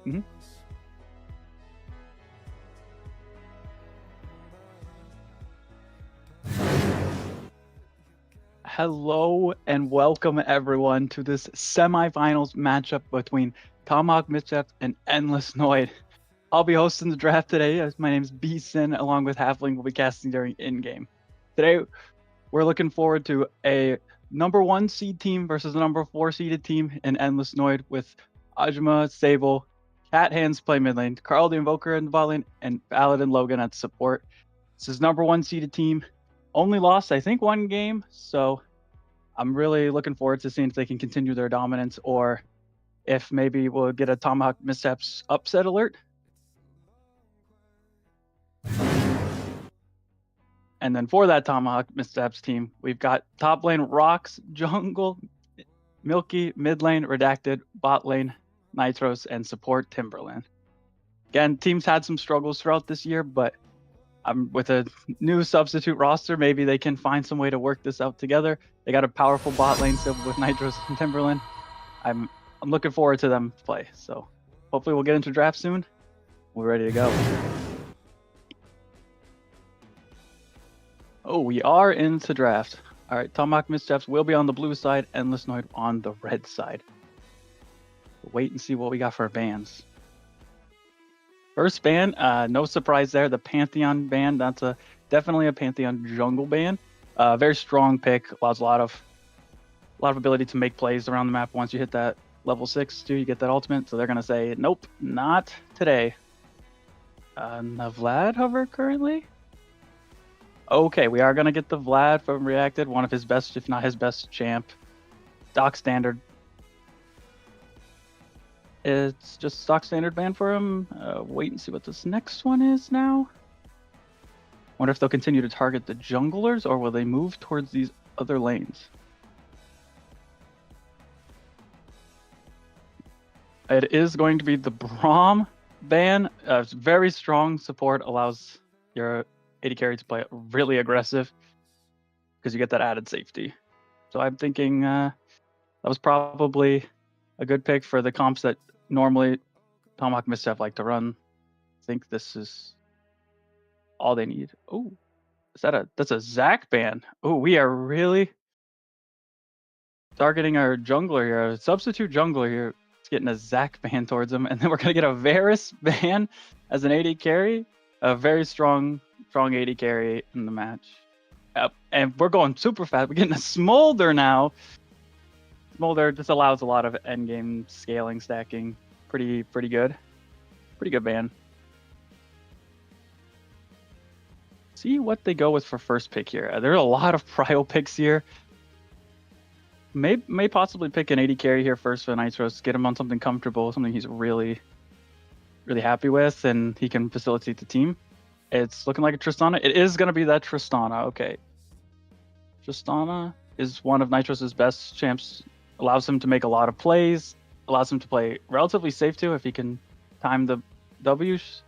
Mhm. Hello and welcome everyone to this semifinals matchup between Tomahawk Mischief and Endless Noid. I'll be hosting the draft today. As my name's Beeson, along with Halfling, will be casting during in-game. Today, we're looking forward to a number 1 seed team versus a number 4 seeded team in Endless Noid with Ajima, Sable, Cat Hands play mid lane, Carl the Invoker in the bot lane, and Paladin Logan at support. This is number 1 seeded team. Only lost, I think, 1 game, so I'm really looking forward to seeing if they can continue their dominance or if maybe we'll get a Tomahawk Missteps upset alert. And then for that Tomahawk Missteps team, we've got top lane Rocks, Jungle, Milky, mid lane Redacted, bot lane Nitros, and support Timberland. Again, teams had some struggles throughout this year, but with a new substitute roster, maybe they can find some way to work this out together. They got a powerful bot lane still with Nitros and Timberland. I'm looking forward to them play. So hopefully we'll get into draft soon. We're ready to go. Oh, we are into draft. All right, Tomahawk Missteps will be on the blue side, Endless Noid on the red side. We'll wait and see what we got for bans. First ban, no surprise there. The Pantheon ban. That's definitely a Pantheon jungle ban. Very strong pick. Allows a lot of ability to make plays around the map once you hit that level 6 too. You get that ultimate. So they're gonna say, nope, not today. The Vlad hover currently. Okay, we are gonna get the Vlad from Reacted, one of his best, if not his best champ. Stock standard. It's just stock standard ban for him. Wait and see what this next one is now. Wonder if they'll continue to target the junglers or will they move towards these other lanes? It is going to be the Braum ban. It's very strong support, allows your AD carry to play really aggressive because you get that added safety. So I'm thinking that was probably a good pick for the comps that normally Tomahawk Misstep like to run. I think this is all they need. Oh, that's a Zac ban. Oh, we are really targeting our jungler here, a substitute jungler here. It's getting a Zac ban towards him, and then we're gonna get a Varus ban as an AD carry. A very strong AD carry in the match. And we're going super fast. We're getting a Smolder now. Smolder just allows a lot of endgame scaling, stacking. Pretty good. Pretty good ban. See what they go with for first pick here. There are a lot of prio picks here. May possibly pick an AD carry here first for Nitros. Get him on something comfortable, something he's really happy with, and he can facilitate the team. It's looking like a Tristana. It is going to be that Tristana. Okay. Tristana is one of Nitros' best champs. Allows him to make a lot of plays. Allows him to play relatively safe too if he can time the W's.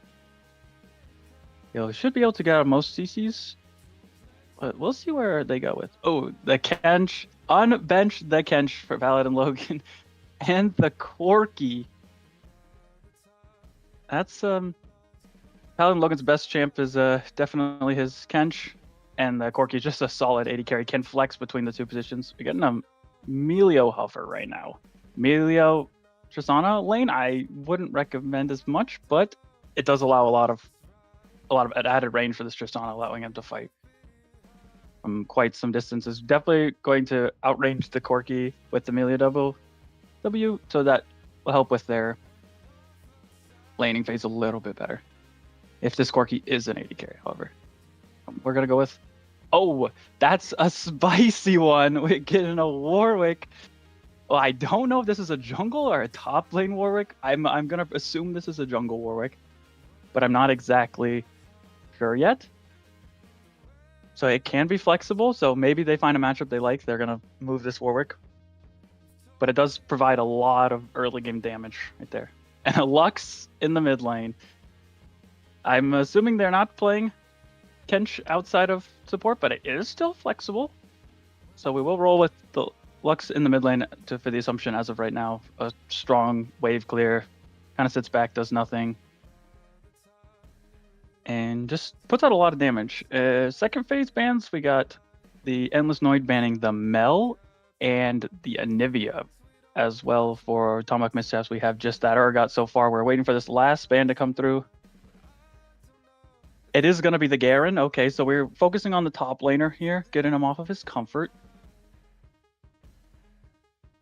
He should be able to get out most CCs. But we'll see where they go with. Oh, the Kench. Unbench the Kench for Paladin Logan. And the Corki. That's Paladin Logan's best champ is definitely his Kench, and the Corki is just a solid AD carry. Can flex between the two positions. We're getting a Melio hover right now. Melio Tristana lane I wouldn't recommend as much, but it does allow a lot of added range for this Tristana, allowing him to fight from quite some distances. Definitely going to outrange the Corki with the Melio W, so that will help with their laning phase a little bit better. If this Corki is an AD carry, however. We're going to go with... Oh, that's a spicy one. We're getting a Warwick. Well, I don't know if this is a jungle or a top lane Warwick. I'm going to assume this is a jungle Warwick, but I'm not exactly sure yet. So it can be flexible, so maybe they find a matchup they like. They're going to move this Warwick. But it does provide a lot of early game damage right there. And a Lux in the mid lane. I'm assuming they're not playing Kench outside of support, but it is still flexible. So we will roll with the Lux in the mid lane for the assumption as of right now. A strong wave clear, kind of sits back, does nothing, and just puts out a lot of damage. Second phase bans, we got the Endless Noid banning the Mel and the Anivia. As well for Tomahawk Mishaps, we have just that Urgot so far. We're waiting for this last ban to come through. It is going to be the Garen. Okay, so we're focusing on the top laner here, getting him off of his comfort.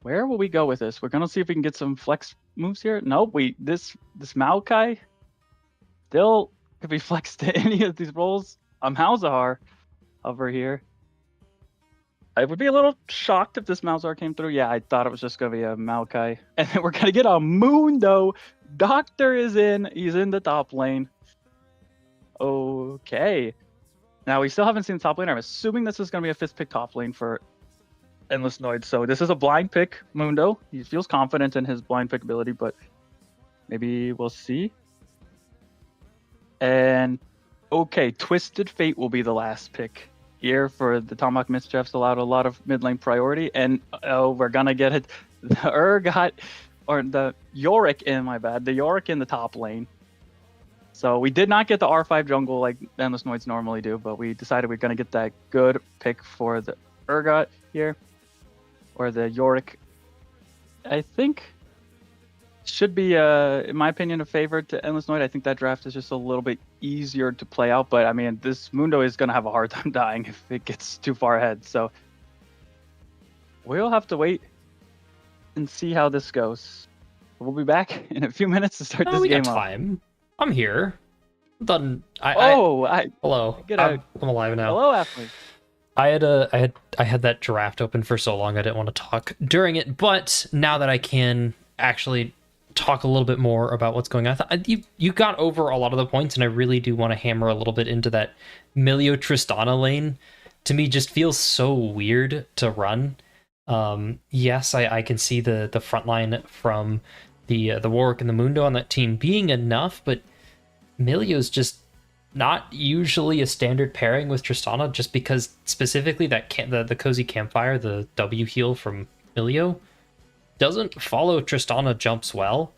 Where will we go with this? We're going to see if we can get some flex moves here. Nope, this Maokai still could be flexed to any of these roles. Malzahar over here. I would be a little shocked if this Malzahar came through. Yeah, I thought it was just going to be a Maokai. And then we're going to get a Mundo. Doctor is in. He's in the top lane. Okay. Now, we still haven't seen the top lane. I'm assuming this is going to be a 5th pick top lane for Endless Noid. So this is a blind pick, Mundo. He feels confident in his blind pick ability, but maybe we'll see. And okay, Twisted Fate will be the last pick here for the Tomahawk Mischiefs. Allowed a lot of mid lane priority, and we're gonna get it. The Urgot or the Yorick in the Yorick in the top lane. So we did not get the R5 jungle like Endless Noids normally do, but we decided we're gonna get that good pick for the Urgot here, or the Yorick. I think should be, in my opinion, a favorite to Endless Noid. I think that draft is just a little bit easier to play out, but I mean, this Mundo is going to have a hard time dying if it gets too far ahead. So we'll have to wait and see how this goes. We'll be back in a few minutes to start this we game got time. I'm here. I'm done. Hello. I'm alive now. Hello, Ashley. I had that draft open for so long I didn't want to talk during it, but now that I can actually talk a little bit more about what's going on, you got over a lot of the points, and I really do want to hammer a little bit into that Milio Tristana lane. To me, just feels so weird to run. Yes, I can see the front line from the Warwick and the Mundo on that team being enough, but Milio's just not usually a standard pairing with Tristana, just because specifically that the cozy campfire, the W heal from Milio, doesn't follow Tristana jumps well.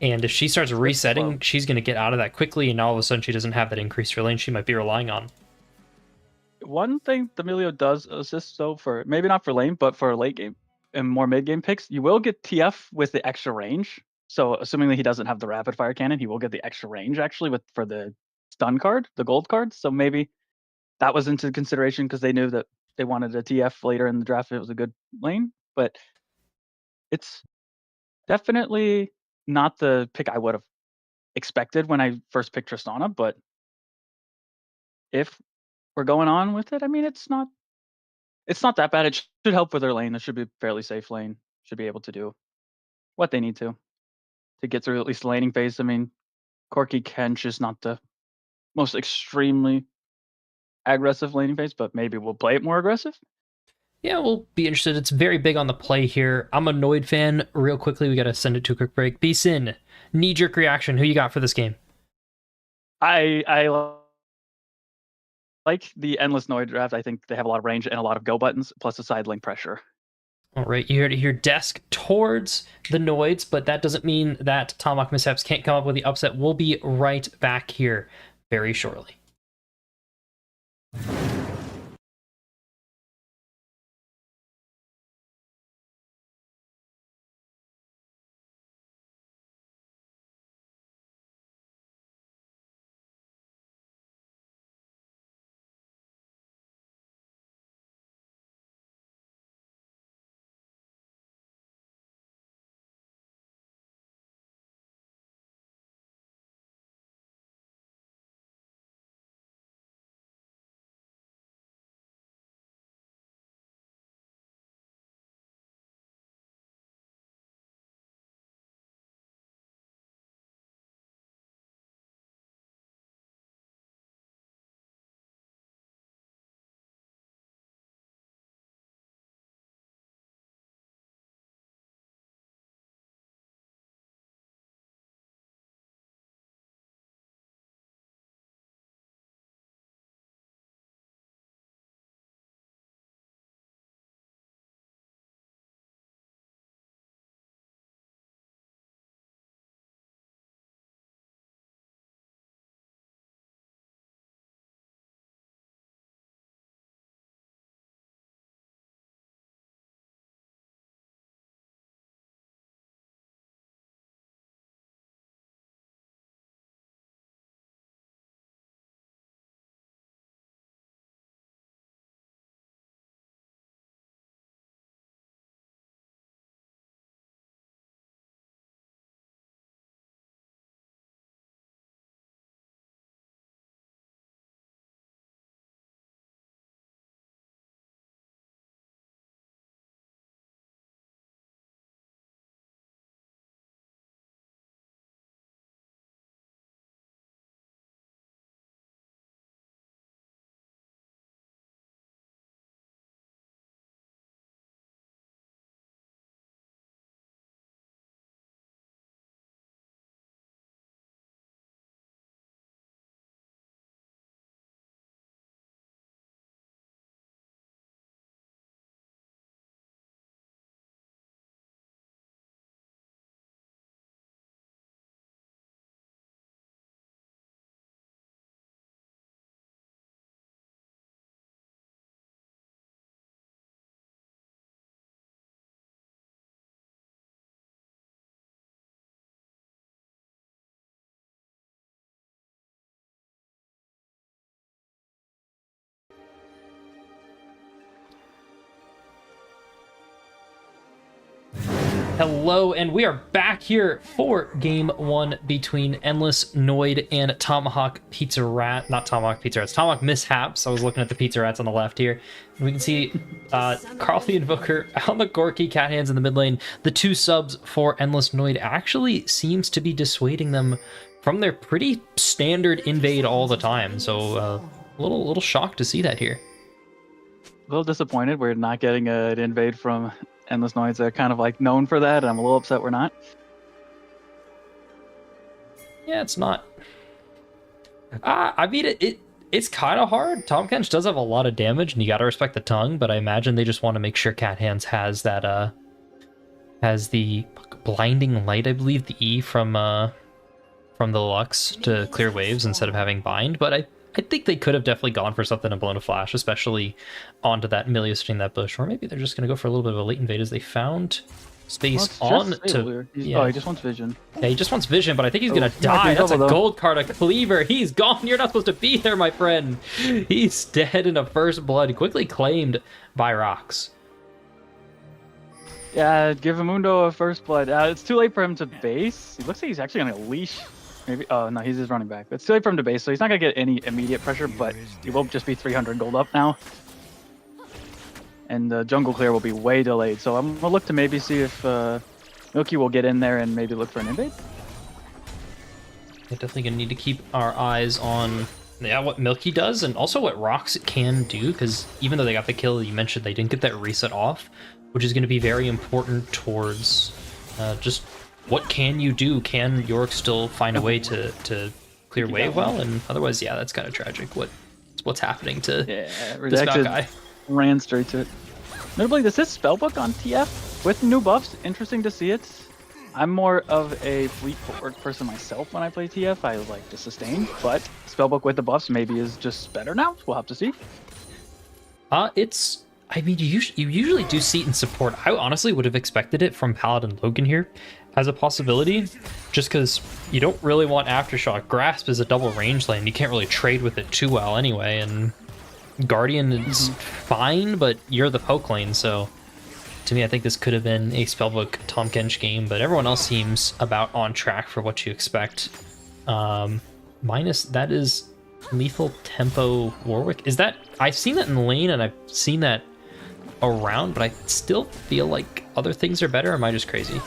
And if she starts resetting, she's going to get out of that quickly, and all of a sudden she doesn't have that increased lane she might be relying on. One thing the Milio does assist, though, for maybe not for lane, but for late game and more mid game picks, you will get TF with the extra range. So assuming that he doesn't have the rapid fire cannon, he will get the extra range actually for the stun card, the gold card. So maybe that was into consideration because they knew that they wanted a TF later in the draft if it was a good lane. But it's definitely not the pick I would have expected when I first picked Tristana. But if we're going on with it, I mean, it's not that bad. It should help with their lane. It should be a fairly safe lane. Should be able to do what they need to get through at least the laning phase. I mean, Corki Kench is not the most extremely aggressive laning phase, but maybe we'll play it more aggressive. Yeah, we'll be interested. It's very big on the play here. I'm a Noid fan. Real quickly, we got to send it to a quick break. B-Sin, knee-jerk reaction. Who you got for this game? I like the Endless Noid draft. I think they have a lot of range and a lot of go buttons, plus a side lane pressure. All right, you heard it here. Desk towards the Noids, but that doesn't mean that Tomahawk Mishaps can't come up with the upset. We'll be right back here very shortly. Hello, and we are back here for game one between Endless Noid and Tomahawk Pizza Rat. Not Tomahawk Pizza Rats, Tomahawk Mishaps. I was looking at the Pizza Rats on the left here. And we can see Carl the Invoker on the Gorky, Cat Hands in the mid lane. The two subs for Endless Noid actually seems to be dissuading them from their pretty standard invade all the time. So a little shocked to see that here. A little disappointed we're not getting an invade from Endless Noids. They're kind of like known for that, and I'm a little upset we're not. Yeah, it's not. I mean, it's kind of hard. Tahm Kench does have a lot of damage, and you gotta respect the tongue, but I imagine they just want to make sure Cat Hands has that, has the blinding light, I believe, the E from the Lux to clear waves instead of having bind, but I think they could have definitely gone for something and blown a flash, especially onto that Milio sitting in that bush. Or maybe they're just going to go for a little bit of a late invade as they found space on to... Oh, he just wants vision. Yeah, he just wants vision, but I think he's going to die. That's a gold card, a cleaver. He's gone. You're not supposed to be there, my friend. He's dead in a first blood. Quickly claimed by Rocks. Yeah, give Amundo a first blood. It's too late for him to base. He looks like he's actually going to leash. Maybe. Oh, no, he's just running back. It's too late for him to base, so he's not going to get any immediate pressure, but he will just be 300 gold up now. And the jungle clear will be way delayed, so I'm going to look to maybe see if Milky will get in there and maybe look for an invade. We're definitely going to need to keep our eyes on what Milky does, and also what Rocks can do, because even though they got the kill, you mentioned they didn't get that reset off, which is going to be very important towards just... what can you do? Can Yorick still find a way to clear wave well? And otherwise, yeah, that's kind of tragic. What's happening to this guy? Ran straight to it. Notably, this is Spellbook on TF with new buffs. Interesting to see it. I'm more of a fleet footwork person myself when I play TF. I like to sustain, but Spellbook with the buffs maybe is just better now. We'll have to see. I mean, you usually do see it in support. I honestly would have expected it from Paladin Logan here as a possibility, just because you don't really want Aftershock. Grasp is a double range lane. You can't really trade with it too well anyway, and Guardian is fine, but you're the poke lane, so to me, I think this could have been a Spellbook Tahm Kench game, but everyone else seems about on track for what you expect. Minus, that is Lethal Tempo Warwick. Is that... I've seen that in lane, and I've seen that around, but I still feel like other things are better. Or am I just crazy?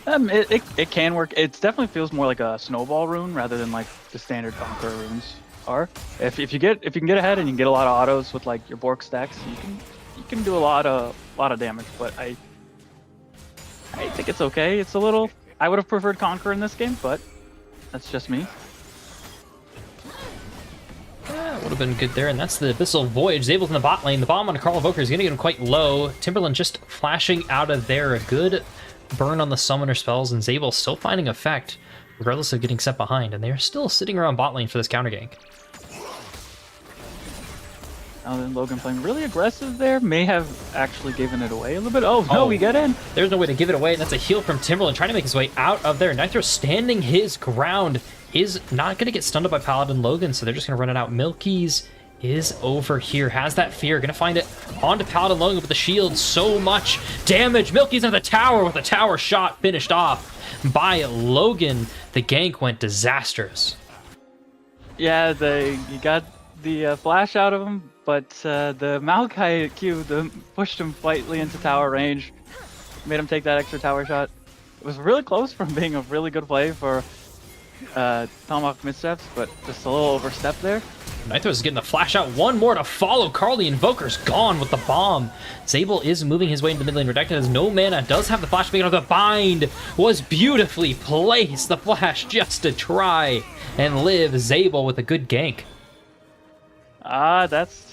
It can work. It definitely feels more like a snowball rune rather than like the standard Conqueror runes are. If you can get ahead and you can get a lot of autos with like your Bork stacks, you can do a lot of damage. But I think it's okay. It's a little... I would have preferred Conqueror in this game, but that's just me. Yeah, would have been good there, and that's the Abyssal Voyage. Zabel's in the bot lane. The bomb on Carl Invoker is going to get him quite low. Timberland just flashing out of there. A good burn on the summoner spells, and Zabel still finding effect, regardless of getting set behind, and they're still sitting around bot lane for this counter gank. Now then, Logan playing really aggressive there. May have actually given it away a little bit. Oh, no, we get in. There's no way to give it away, and that's a heal from Timberland, trying to make his way out of there. Nitro standing his ground, is not going to get stunned up by Paladin Logan, so they're just going to run it out. Milky's is over here, has that fear, going to find it onto Paladin Logan with the shield. So much damage. Milky's in the tower with a tower shot finished off by Logan. The gank went disastrous. Yeah, you got the flash out of him, but the Maokai Q pushed him slightly into tower range, made him take that extra tower shot. It was really close from being a really good play for Tomahawk Missteps, but just a little overstep there. Nithros is getting the flash out. One more to follow. Carl the Invoker's gone with the bomb. Zabel is moving his way into mid lane. Redacted has no mana. Does have the flash. Making the bind was beautifully placed. The flash just to try and live. Zabel with a good gank. That's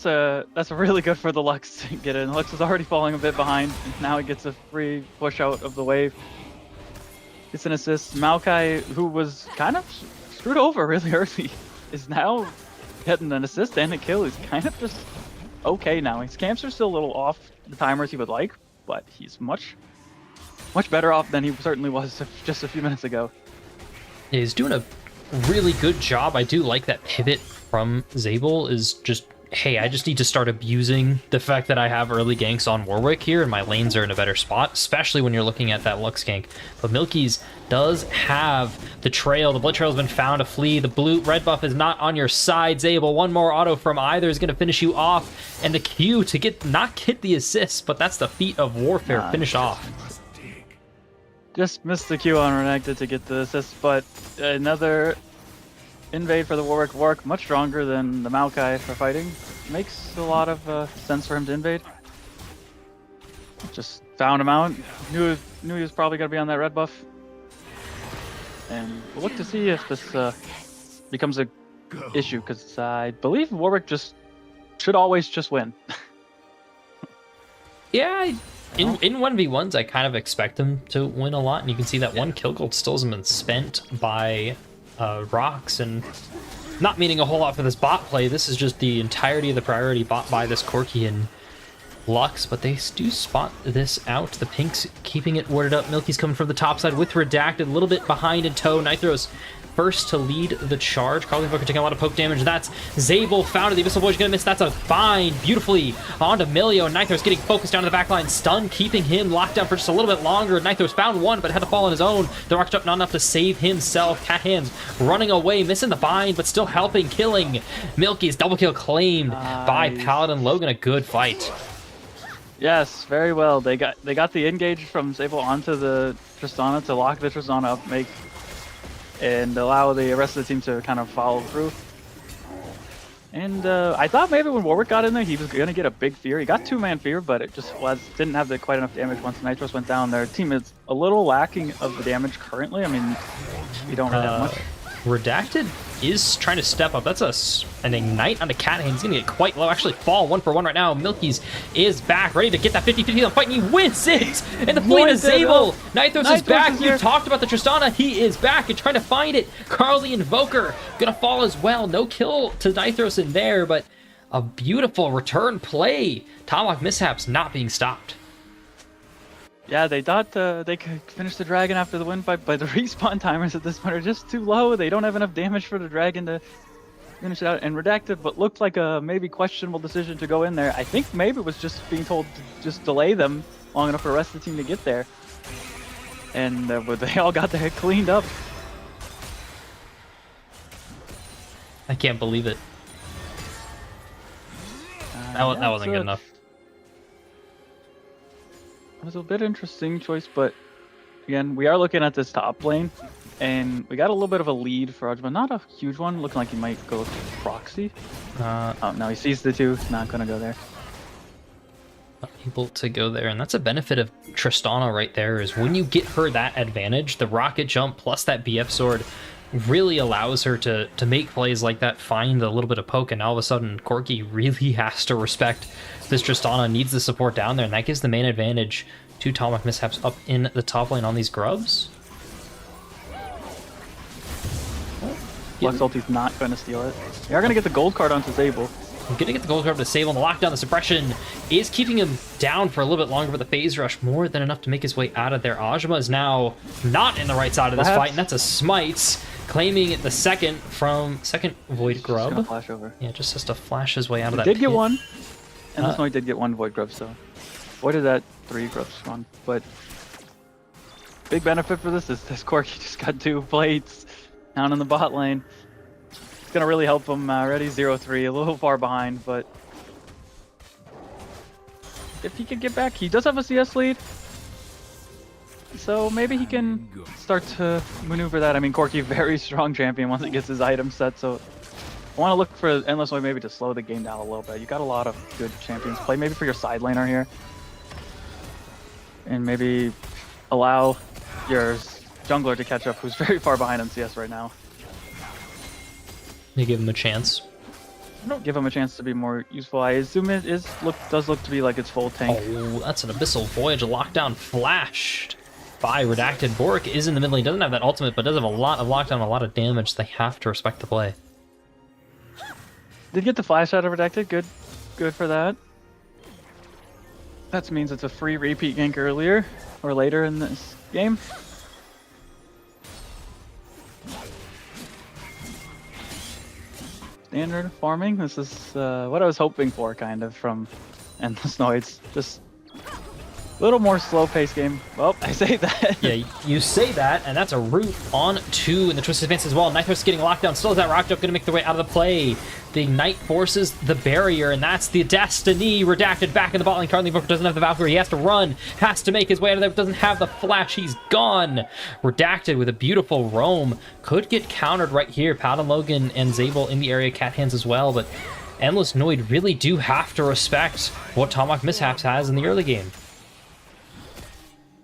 a really good for the Lux to get in. Lux is already falling a bit behind. Now he gets a free push out of the wave. Gets an assist. Maokai, who was kind of screwed over really early, is now getting an assist and a kill. He's kind of just okay now. His camps are still a little off the timers he would like, but he's much better off than he certainly was just a few minutes ago. Yeah, he's doing a really good job. I do like that pivot from Zabel, is just hey, I just need to start abusing the fact that I have early ganks on Warwick here, and my lanes are in a better spot, especially when you're looking at that Lux gank. But Milky's does have the trail. The blood trail has been found to flee. The red buff is not on your side. Zabel, one more auto from either is going to finish you off. And the Q to not get the assist, but that's the feat of warfare. Finish off. Just missed the Q on Renekton to get the assist, but another invade for the Warwick. Warwick much stronger than the Maokai for fighting. Makes a lot of sense for him to invade. Just found him out. Knew he was probably going to be on that red buff. And we'll look to see if this becomes a issue, because I believe Warwick should always just win. Yeah, in 1v1s, I kind of expect him to win a lot, and you can see that one kill gold still hasn't been spent by rocks, and not meaning a whole lot for this bot play. This is just the entirety of the priority bought by this Corki and Lux, but they do spot this out. The Pinks keeping it warded up. Milky's coming from the top side with Redacted, a little bit behind in tow. Nitros first to lead the charge. Carly Booker taking a lot of poke damage. That's Zabel found it. The Abyssal Voyage gonna miss. That's a bind beautifully onto Milio. And Nitros getting focused down to the backline. Stun keeping him locked down for just a little bit longer. Nitros found one, but had to fall on his own. The rock jump not enough to save himself. Cat Hands running away, missing the bind, but still helping, killing. Milky's double kill claimed by Paladin Logan. A good fight. Yes, very well. They got the engage from Zabel onto the Tristana to lock the Tristana up, and allow the rest of the team to kind of follow through. And I thought maybe when Warwick got in there, he was going to get a big fear. He got 2-man fear, but it just didn't have quite enough damage once Nitros went down. Their team is a little lacking of the damage currently. I mean, we don't really have much. Redacted is trying to step up. That's an ignite onto Cat Hands. He's going to get quite low. Actually, fall 1-for-1 right now. Milky's is back, ready to get that 50-50 on fight, and he wins it! And the fleet is Zabel! Nitros is back. You talked about the Tristana. He is back and trying to find it. Carly Invoker going to fall as well. No kill to Nitros in there, but a beautiful return play. Tomahawk Mishaps not being stopped. Yeah, they thought they could finish the dragon after the win fight, but the respawn timers at this point are just too low. They don't have enough damage for the dragon to finish it out. And Redacted, what looked like a maybe questionable decision to go in there, I think maybe it was just being told to just delay them long enough for the rest of the team to get there. And they all got their head cleaned up. I can't believe it. That wasn't good enough. It was a bit interesting choice, but again, we are looking at this top lane, and we got a little bit of a lead for Arjun, not a huge one. Looking like he might go proxy. Oh no, he sees the two. Not gonna go there. Not able to go there, and that's a benefit of Tristana right there. Is when you get her that advantage, the rocket jump plus that BF sword really allows her to make plays like that, find a little bit of poke, and all of a sudden Corki really has to respect this Tristana, needs the support down there, and that gives the main advantage to Tomahawk Mishaps up in the top lane on these grubs. Lux ulti's not going to steal it. They are going to get the gold card onto Zabel. I'm going to get the gold card to Zabel, and the lockdown, the suppression is keeping him down for a little bit longer, but the phase rush more than enough to make his way out of there. Ajma is now not in the right side of this fight, and that's a smite, claiming the second Void Grub. Flash over. Yeah, just has to flash his way out of that Did pit. get one, and this one he did get one Void Grub, so avoided that 3 grubs spawn. But big benefit for this is this Corki just got 2 plates down in the bot lane. It's gonna really help him. Already 0-3, a little far behind, but if he could get back, he does have a CS lead. So maybe he can start to maneuver that. I mean, Corki, very strong champion once he gets his item set, so I want to look for Endless Way maybe to slow the game down a little bit. You got a lot of good champions. Play maybe for your side laner here. And maybe allow your jungler to catch up, who's very far behind on CS right now. You give him a chance. Give him a chance to be more useful. I assume it does look to be like its full tank. Oh, that's an Abyssal Voyage. A lockdown flashed by Redacted. Boric is in the mid lane. Doesn't have that ultimate, but does have a lot of lockdown, a lot of damage. They have to respect the play. Did get the flash out of Redacted. Good for that. That means it's a free repeat gank earlier or later in this game. standard farming. This is what I was hoping for, kind of, from Endless Noids. Just a little more slow-paced game. Well, I say that. Yeah, you say that, and that's a root on 2 in the Twisted Advance as well. Nitros getting locked down. Still has that rock jump, going to make their way out of the play. The Ignite forces the barrier, and that's the Destiny. Redacted back in the bot lane. Currently, Booker doesn't have the Valkyrie. He has to run, has to make his way out of there. Doesn't have the flash. He's gone. Redacted with a beautiful roam. Could get countered right here. Paladin Logan and Zabel in the area. Cat hands as well, but Endless Noid really do have to respect what Tomahawk Mishaps has in the early game.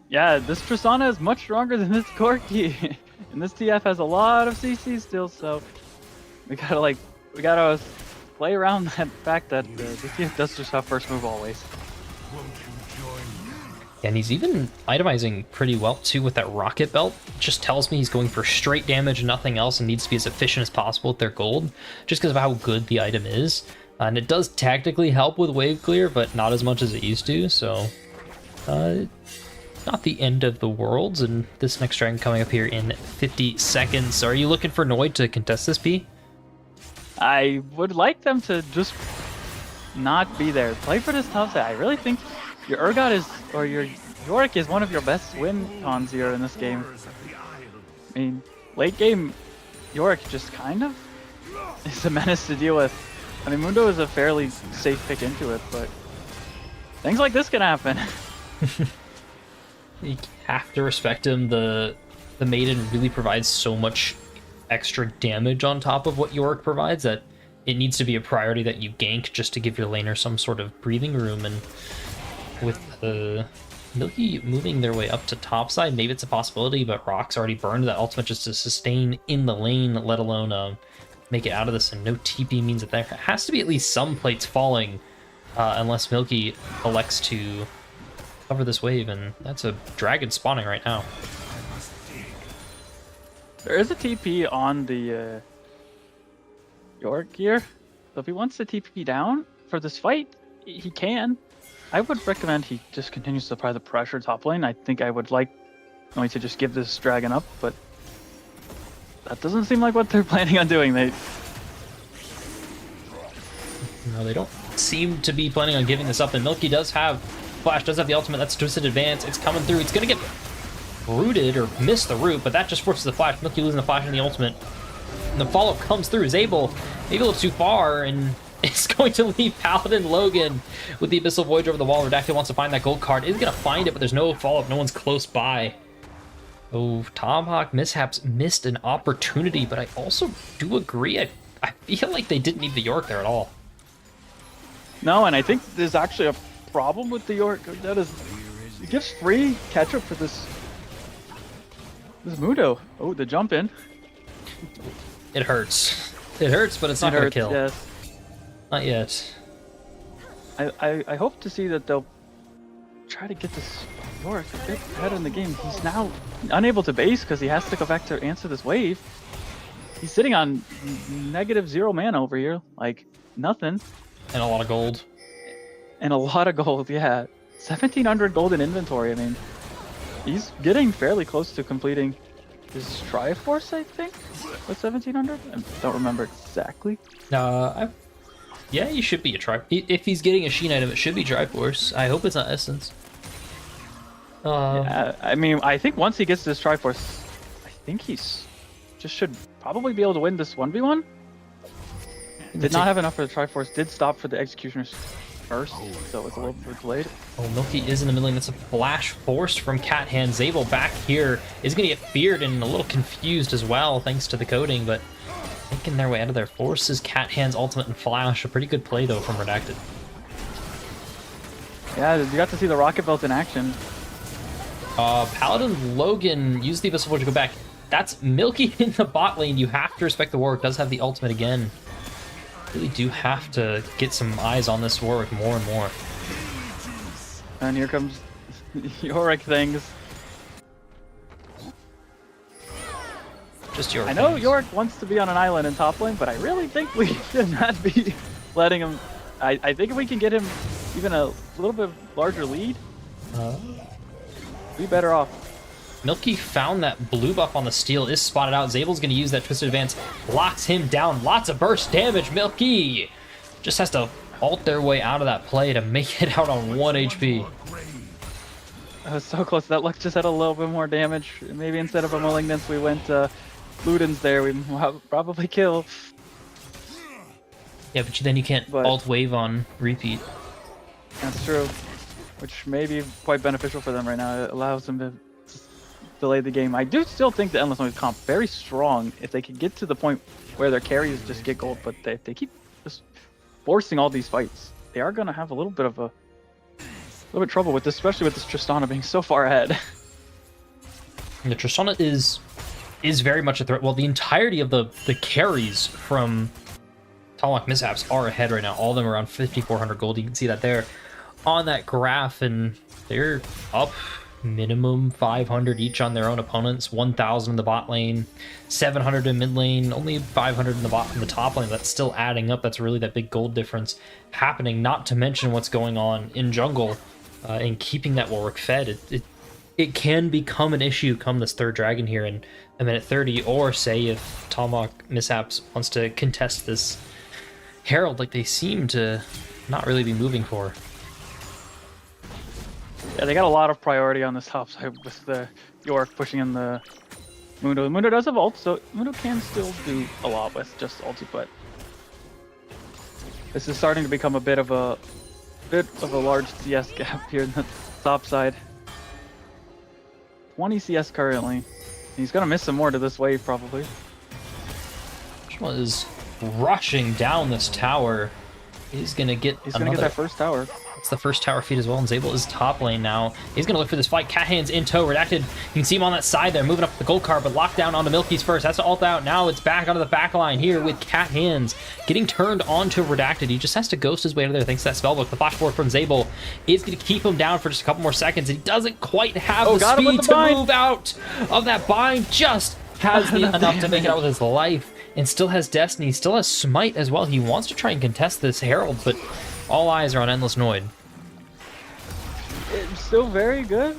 Yeah, this Tristana is much stronger than this Corki. And this TF has a lot of CC still, so we gotta play around that fact that this TF does just have first move always. And he's even itemizing pretty well too with that rocket belt. Just tells me he's going for straight damage and nothing else, and needs to be as efficient as possible with their gold, just because of how good the item is. And it does tactically help with wave clear, but not as much as it used to, so not the end of the world. And this next dragon coming up here in 50 seconds. Are you looking for Noid to contest this, P? I would like them to just not be there. Play for this top side. I really think your Urgot is, or your Yorick is one of your best win cons here in this game. I mean, late game, Yorick just kind of is a menace to deal with. I mean, Mundo is a fairly safe pick into it, but things like this can happen. You have to respect him. The Maiden really provides so much extra damage on top of what Yorick provides that it needs to be a priority that you gank just to give your laner some sort of breathing room. And with Milky moving their way up to topside, maybe it's a possibility, but Rock's already burned that ultimate just to sustain in the lane, let alone make it out of this. And no TP means that there has to be at least some plates falling, unless Milky elects to cover this wave, and that's a dragon spawning right now. There is a TP on the Yorick here, so if he wants to TP down for this fight, he can. I would recommend he just continues to apply the pressure top lane. I think I would like going to just give this dragon up, but that doesn't seem like what they're planning on doing. No, they don't seem to be planning on giving this up, and Milky does have Flash, does have the ultimate. That's Twisted Advance. It's coming through. It's going to get rooted or miss the root, but that just forces the Flash. Milky losing the Flash and the ultimate. And the follow-up comes through. Zabel, maybe a little too far, and it's going to leave Paladin Logan with the Abyssal Voyage over the wall. Redacted wants to find that gold card. Is going to find it, but there's no follow-up. No one's close by. Oh, Tomahawk Mishaps missed an opportunity, but I also do agree. I feel like they didn't need the Yorick there at all. No, and I think there's actually a problem with the Yorick. That is, it gives free catch-up for this Mudo. Oh, the jump in. It hurts. It hurts, but it's not going to kill. Yes. Not yet. I hope to see that they'll try to get this Yorick a bit ahead in the game. He's now unable to base because he has to go back to answer this wave. He's sitting on -0 mana over here, like nothing. And a lot of gold. And a lot of gold, yeah. 1,700 gold in inventory. I mean, he's getting fairly close to completing his Triforce, I think, with 1,700. I don't remember exactly. Yeah, he should be a Triforce. If he's getting a Sheen item, it should be Triforce. I hope it's not Essence. Yeah, I mean, I think once he gets this Triforce, I think he's just should probably be able to win this 1v1. Did not have enough for the Triforce. Did stop for the Executioners first, so it's a little bit delayed. Oh, Milky is in the middle, and it's a flash forced from Cat Hand. Zabel back here is going to get feared and a little confused as well, thanks to the coding, but making their way out of their forces. Cat Hand's ultimate and flash. A pretty good play, though, from Redacted. Yeah, you got to see the Rocket Belt in action. Paladin Logan used the Abyssal Forge to go back. That's Milky in the bot lane. You have to respect the Warwick. Does have the ultimate again. Really do have to get some eyes on this Warwick more and more. And here comes Yorick things. Just Yorick. I know things. Yorick wants to be on an island in top lane, but I really think we should not be letting him. I think if we can get him even a little bit larger lead, be better off. Milky found that blue buff on the steal, is spotted out. Zabel's going to use that Twisted Advance, locks him down. Lots of burst damage. Milky just has to ult their way out of that play to make it out on 1 HP. I was so close. That Lux just had a little bit more damage. Maybe instead of a Malignance, we went Luden's there. We probably kill. Yeah, but then you can't ult wave on repeat. That's true. Which may be quite beneficial for them right now. It allows them to delay the game. I do still think the Endless Noise comp very strong if they could get to the point where their carries just get gold, but they keep just forcing all these fights. They are going to have a little bit of trouble with this, especially with this Tristana being so far ahead. And the Tristana is very much a threat. Well, the entirety of the carries from Talonlock Mishaps are ahead right now. All of them around 5,400 gold. You can see that there on that graph, and they're up minimum 500 each on their own opponents. 1,000 in the bot lane, 700 in mid lane, only 500 in the top lane. That's still adding up. That's really that big gold difference happening. Not to mention what's going on in jungle and keeping that Warwick fed. It can become an issue come this third dragon here in a minute 30, or say if Talonlock Mishaps wants to contest this Herald like they seem to not really be moving for. Yeah, they got a lot of priority on this top side with the York pushing in the Mundo. Mundo does have ult, so Mundo can still do a lot with just ulti, but this is starting to become a bit of a large CS gap here in the top side. 20 CS currently. He's gonna miss some more to this wave probably. Joshua is rushing down this tower. He's gonna get that first tower. It's the first tower feed as well, and Zabel is top lane now. He's gonna look for this fight. Cat Hands in tow, Redacted. You can see him on that side there, moving up the gold card, but locked down onto Milky's first. That's ult out. Now it's back onto the back line here with Cat Hands getting turned onto Redacted. He just has to ghost his way to there thanks to that spellbook. The flash forward from Zabel is gonna keep him down for just a couple more seconds. He doesn't quite have the speed to move out of that bind. Just has enough to make it out with his life, and still has Destiny, still has Smite as well. He wants to try and contest this Herald, but all eyes are on Endless Noid. It's still very good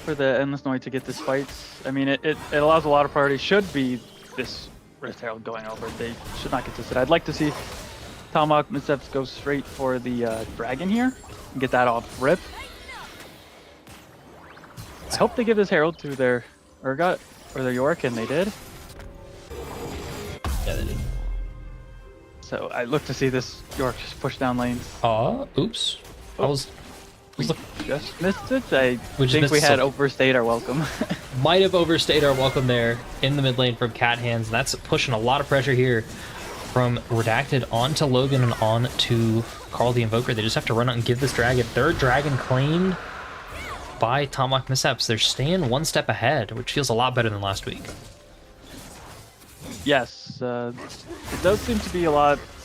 for the Endless Noid to get this fight. I mean, it allows a lot of priority. Should be this Rift Herald going over. They should not get this. I'd like to see Talonlock Mishaps go straight for the Dragon here and get that off rip. I hope they give this Herald to their Urgot or their York, and they did. Yeah, they did. So I look to see this York just push down lanes. Oops. Just missed it. I think we had overstayed our welcome. Might have overstayed our welcome there in the mid lane from Cat Hands. And that's pushing a lot of pressure here from Redacted onto Logan and on to Carl the Invoker. They just have to run out and give this dragon. Third dragon claimed by Talonlock Mishaps. They're staying one step ahead, which feels a lot better than last week. Yes, it does seem to be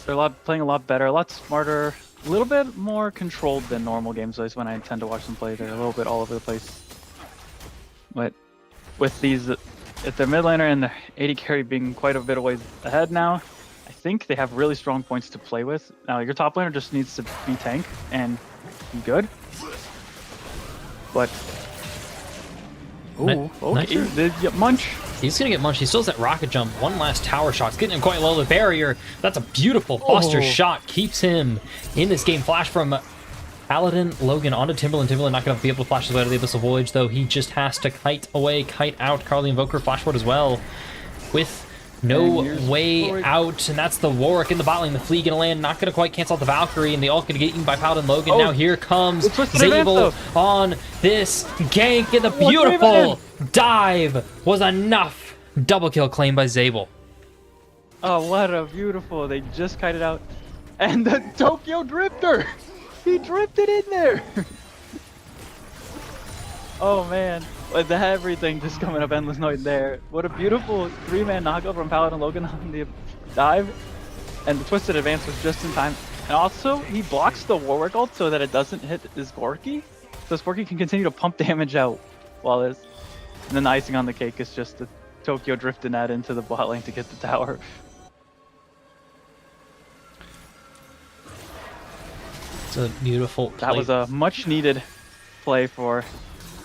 they're playing a lot better, a lot smarter, a little bit more controlled than normal games. That's when I tend to watch them play. They're a little bit all over the place. But with these, if the mid laner and the AD carry being quite a bit of ways ahead now, I think they have really strong points to play with. Now your top laner just needs to be tank and be good. But ooh, okay, Munch. He's gonna get munched. He still has that rocket jump. One last tower shot. It's getting him quite low. The barrier. That's a beautiful Buster shot. Keeps him in this game. Flash from Paladin. Logan onto Timberland. Timberland not gonna be able to flash his way to the Abyssal Voyage, though. He just has to kite away, kite out. Carl the Invoker flash forward as well. With no way out, and that's the Warwick in the bot lane. The Flea gonna land, not gonna quite cancel out the Valkyrie, and the ult gonna get eaten by Paladin Logan. Now here comes Zabel on this gank, and the beautiful dive was enough. Double kill claimed by Zabel. Oh, what a beautiful! They just kited out, and the Tokyo Drifter, he drifted in there. Oh man. With everything just coming up Endless Noid there. What a beautiful 3-man knockout from Paladin Logan on the dive. And the Twisted Advance was just in time. And also, he blocks the Warwick ult so that it doesn't hit his Gorky. So his Gorky can continue to pump damage out while it's... And then the icing on the cake is just the Tokyo drifting that into the bot lane to get the tower. It's a beautiful play. That was a much needed play for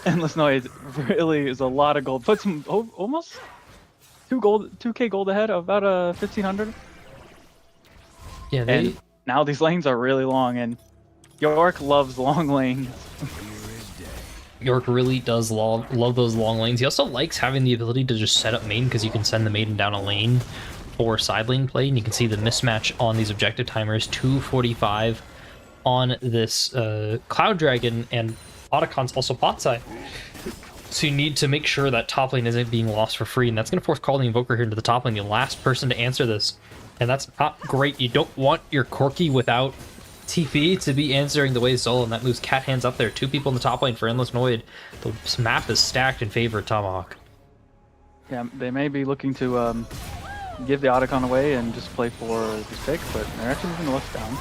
Endless Noise really is a lot of gold. Puts him almost 2k gold ahead of about 1500. Yeah, And now these lanes are really long, and York loves long lanes. York really does love those long lanes. He also likes having the ability to just set up main, because you can send the maiden down a lane for side lane play, and you can see the mismatch on these objective timers. 245 on this Cloud Dragon, and Otacon's also bot side. So you need to make sure that top lane isn't being lost for free, and that's going to force Call the Invoker here into the top lane, the last person to answer this. And that's not great. You don't want your Corki without TP to be answering the way solo, and that moves Cat Hands up there. 2 people in the top lane for Endless Noid. The map is stacked in favor of Tomahawk. Yeah, they may be looking to give the Otacon away and just play for this pick, but they're actually moving the looks down.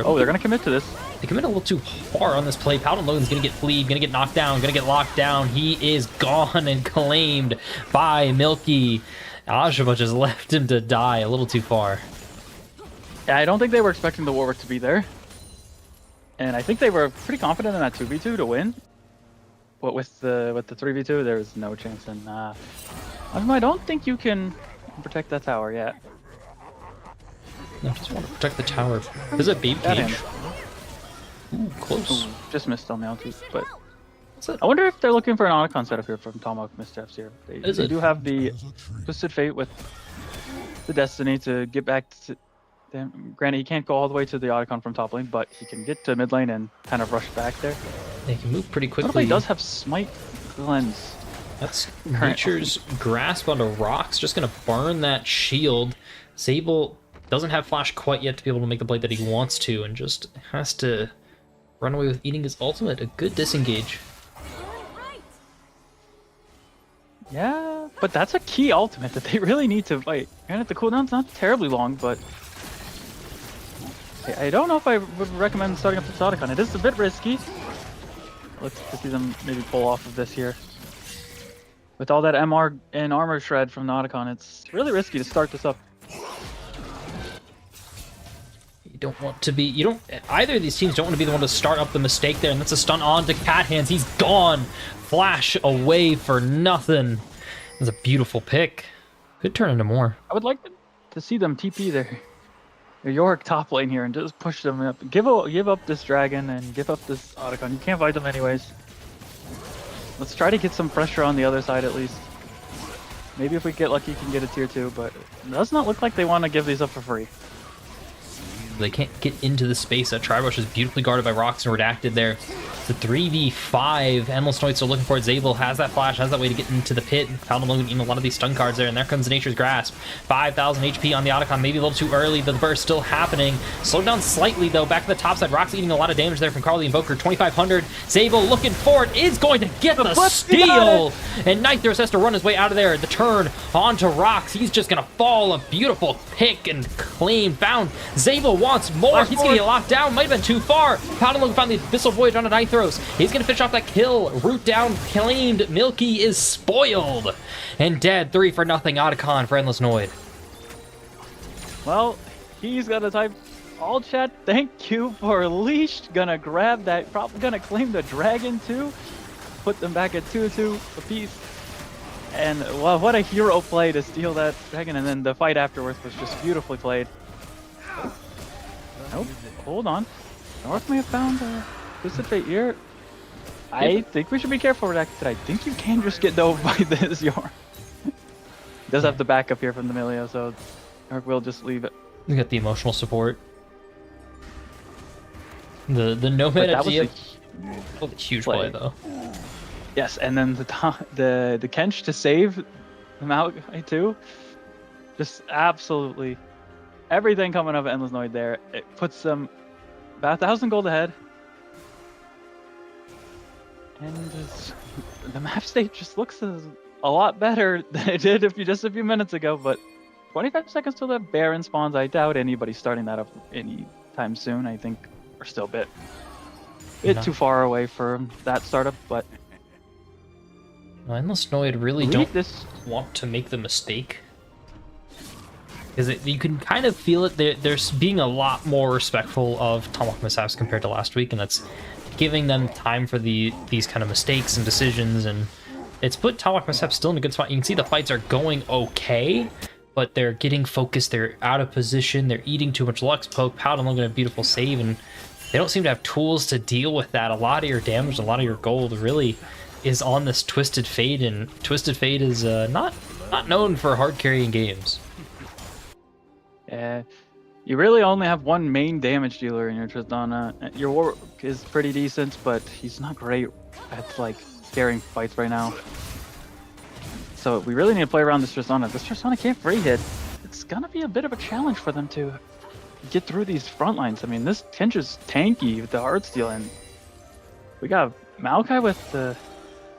Oh, they're going to commit to this. They commit a little too far on this play. Paladin Logan's going to get fleed, going to get knocked down, going to get locked down. He is gone and claimed by Milky. Ashima just left him to die a little too far. Yeah, I don't think they were expecting the Warwick to be there. And I think they were pretty confident in that 2v2 to win. But with the 3v2, there's no chance. And I don't think you can protect that tower yet. I just want to protect the tower. There's a babe cage. Ooh, close. Ooh, just missed on the ulti. But I wonder if they're looking for an Otacon setup here from Tomahawk Missteps here. They do have the Twisted Fate with the Destiny to get back to... Granted, he can't go all the way to the Otacon from top lane, but he can get to mid lane and kind of rush back there. They can move pretty quickly. Notably, he does have Smite Cleanse. That's Nature's Grasp onto rocks. Just going to burn that shield. Sable doesn't have flash quite yet to be able to make the play that he wants to, and just has to run away with eating his ultimate. A good disengage. Yeah, but that's a key ultimate that they really need to fight. Granted, the cooldown's not terribly long, but I don't know if I would recommend starting up the Otacon. It is a bit risky. Let's see them maybe pull off of this here. With all that MR and armor shred from the Otacon, it's really risky to start this up. You don't want to be... Either of these teams don't want to be the one to start up the mistake there, and that's a stun on to Cat Hands. He's gone! Flash away for nothing. That's a beautiful pick. Could turn into more. I would like to see them TP their York top lane here and just push them up. Give up this dragon and give up this Otacon. You can't fight them anyways. Let's try to get some pressure on the other side at least. Maybe if we get lucky, you can get a tier 2, but it does not look like they want to give these up for free. They can't get into the space. That Tribush is beautifully guarded by rocks and redacted there. It's a 3v5. Endless Noid still looking for it. Zabel has that flash, has that way to get into the pit. Paladin Logan eating a lot of these stun cards there, and there comes Nature's Grasp. 5,000 HP on the Otacon, maybe a little too early, but the burst still happening. Slowed down slightly though, back to the top side. Rocks eating a lot of damage there from Carl the Invoker. 2,500. Zabel looking for it, is going to get the steal! And Nithros has to run his way out of there. The turn onto Rocks. He's just gonna fall. A beautiful pick and claim found. Zabel wants more. He's gonna get locked down. Might have been too far. Paladin Logan found the Abyssal Voyage on a Nithros. He's gonna finish off that kill. Root down claimed. Milky is spoiled and dead. 3 for nothing. Otacon for Endless Noid. Well, he's gonna type all chat. Thank you for leash. Gonna grab that. Probably gonna claim the dragon too. Put them back at 2-2 apiece. And well, what a hero play to steal that dragon, and then the fight afterwards was just beautifully played. Nope. Hold on. North may have found Twisted Fate here. I think we should be careful with that. I think you can just get dove by this York. Does have the backup here from the Milio, so York will just leave it. We got the emotional support. The Nomad that was a huge play though. Yes, and then the Kench to save the Malgai too. Just absolutely everything coming up at Endless Noid there. It puts them about 1,000 gold ahead. And the map state just looks a lot better than it did just a few minutes ago, but 25 seconds till the Baron spawns. I doubt anybody's starting that up anytime soon. I think we're still a bit too far away for that startup, but Endless Noid really don't want to make the mistake. Because you can kind of feel it. They're being a lot more respectful of Tomahawk Mishaps compared to last week, and that's giving them time for these kind of mistakes and decisions, and it's put Talwalk Mishap still in a good spot. You can see the fights are going okay, but they're getting focused, they're out of position, they're eating too much Lux Poke. Paladin looking at a beautiful save, and they don't seem to have tools to deal with that. A lot of your damage, a lot of your gold really is on this Twisted Fate, and Twisted Fate is not known for hard carrying games. Yeah, you really only have one main damage dealer in your Tristana. Your Warwick is pretty decent, but he's not great at like carrying fights right now. So we really need to play around this Tristana. This Tristana can't free hit. It's gonna be a bit of a challenge for them to get through these front lines. I mean, this Tinge is tanky with the Heartsteel, and we got Maokai with the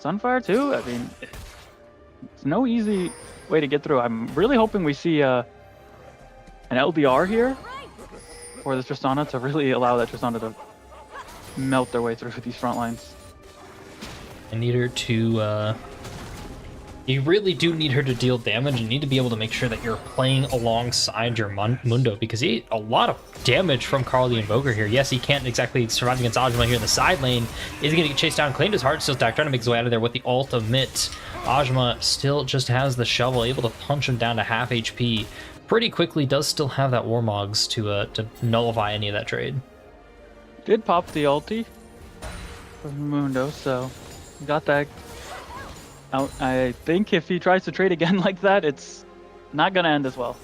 Sunfire too. I mean, it's no easy way to get through. I'm really hoping we see an LDR here for the Tristana to really allow that Tristana to melt their way through these front lines. I need her to you really do need her to deal damage. You need to be able to make sure that you're playing alongside your Mundo, because he ate a lot of damage from Carl the Invoker here. Yes, he can't exactly survive against Ajma here in the side lane. Is going to get chased down, claimed his Heartsteel stack, trying to make his way out of there with the ultimate. Ajma still just has the shovel, able to punch him down to half HP pretty quickly. Does still have that Warmogs to nullify any of that trade. Did pop the ulti from Mundo, so got that out. I think if he tries to trade again like that, it's not gonna end as well.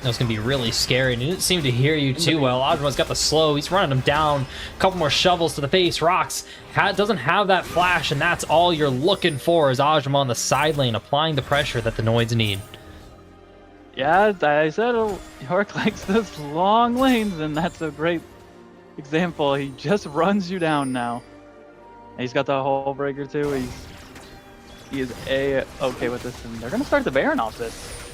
That's gonna be really scary, and he didn't seem to hear you too well. Ajma's got the slow, he's running him down. A couple more shovels to the face. Rocks doesn't have that flash, and that's all you're looking for is Ajma on the side lane, applying the pressure that the Noids need. Yeah, I said York likes those long lanes, and that's a great example. He just runs you down now. And he's got the Hull Breaker too. He is okay with this, and they're gonna start the Baron off this.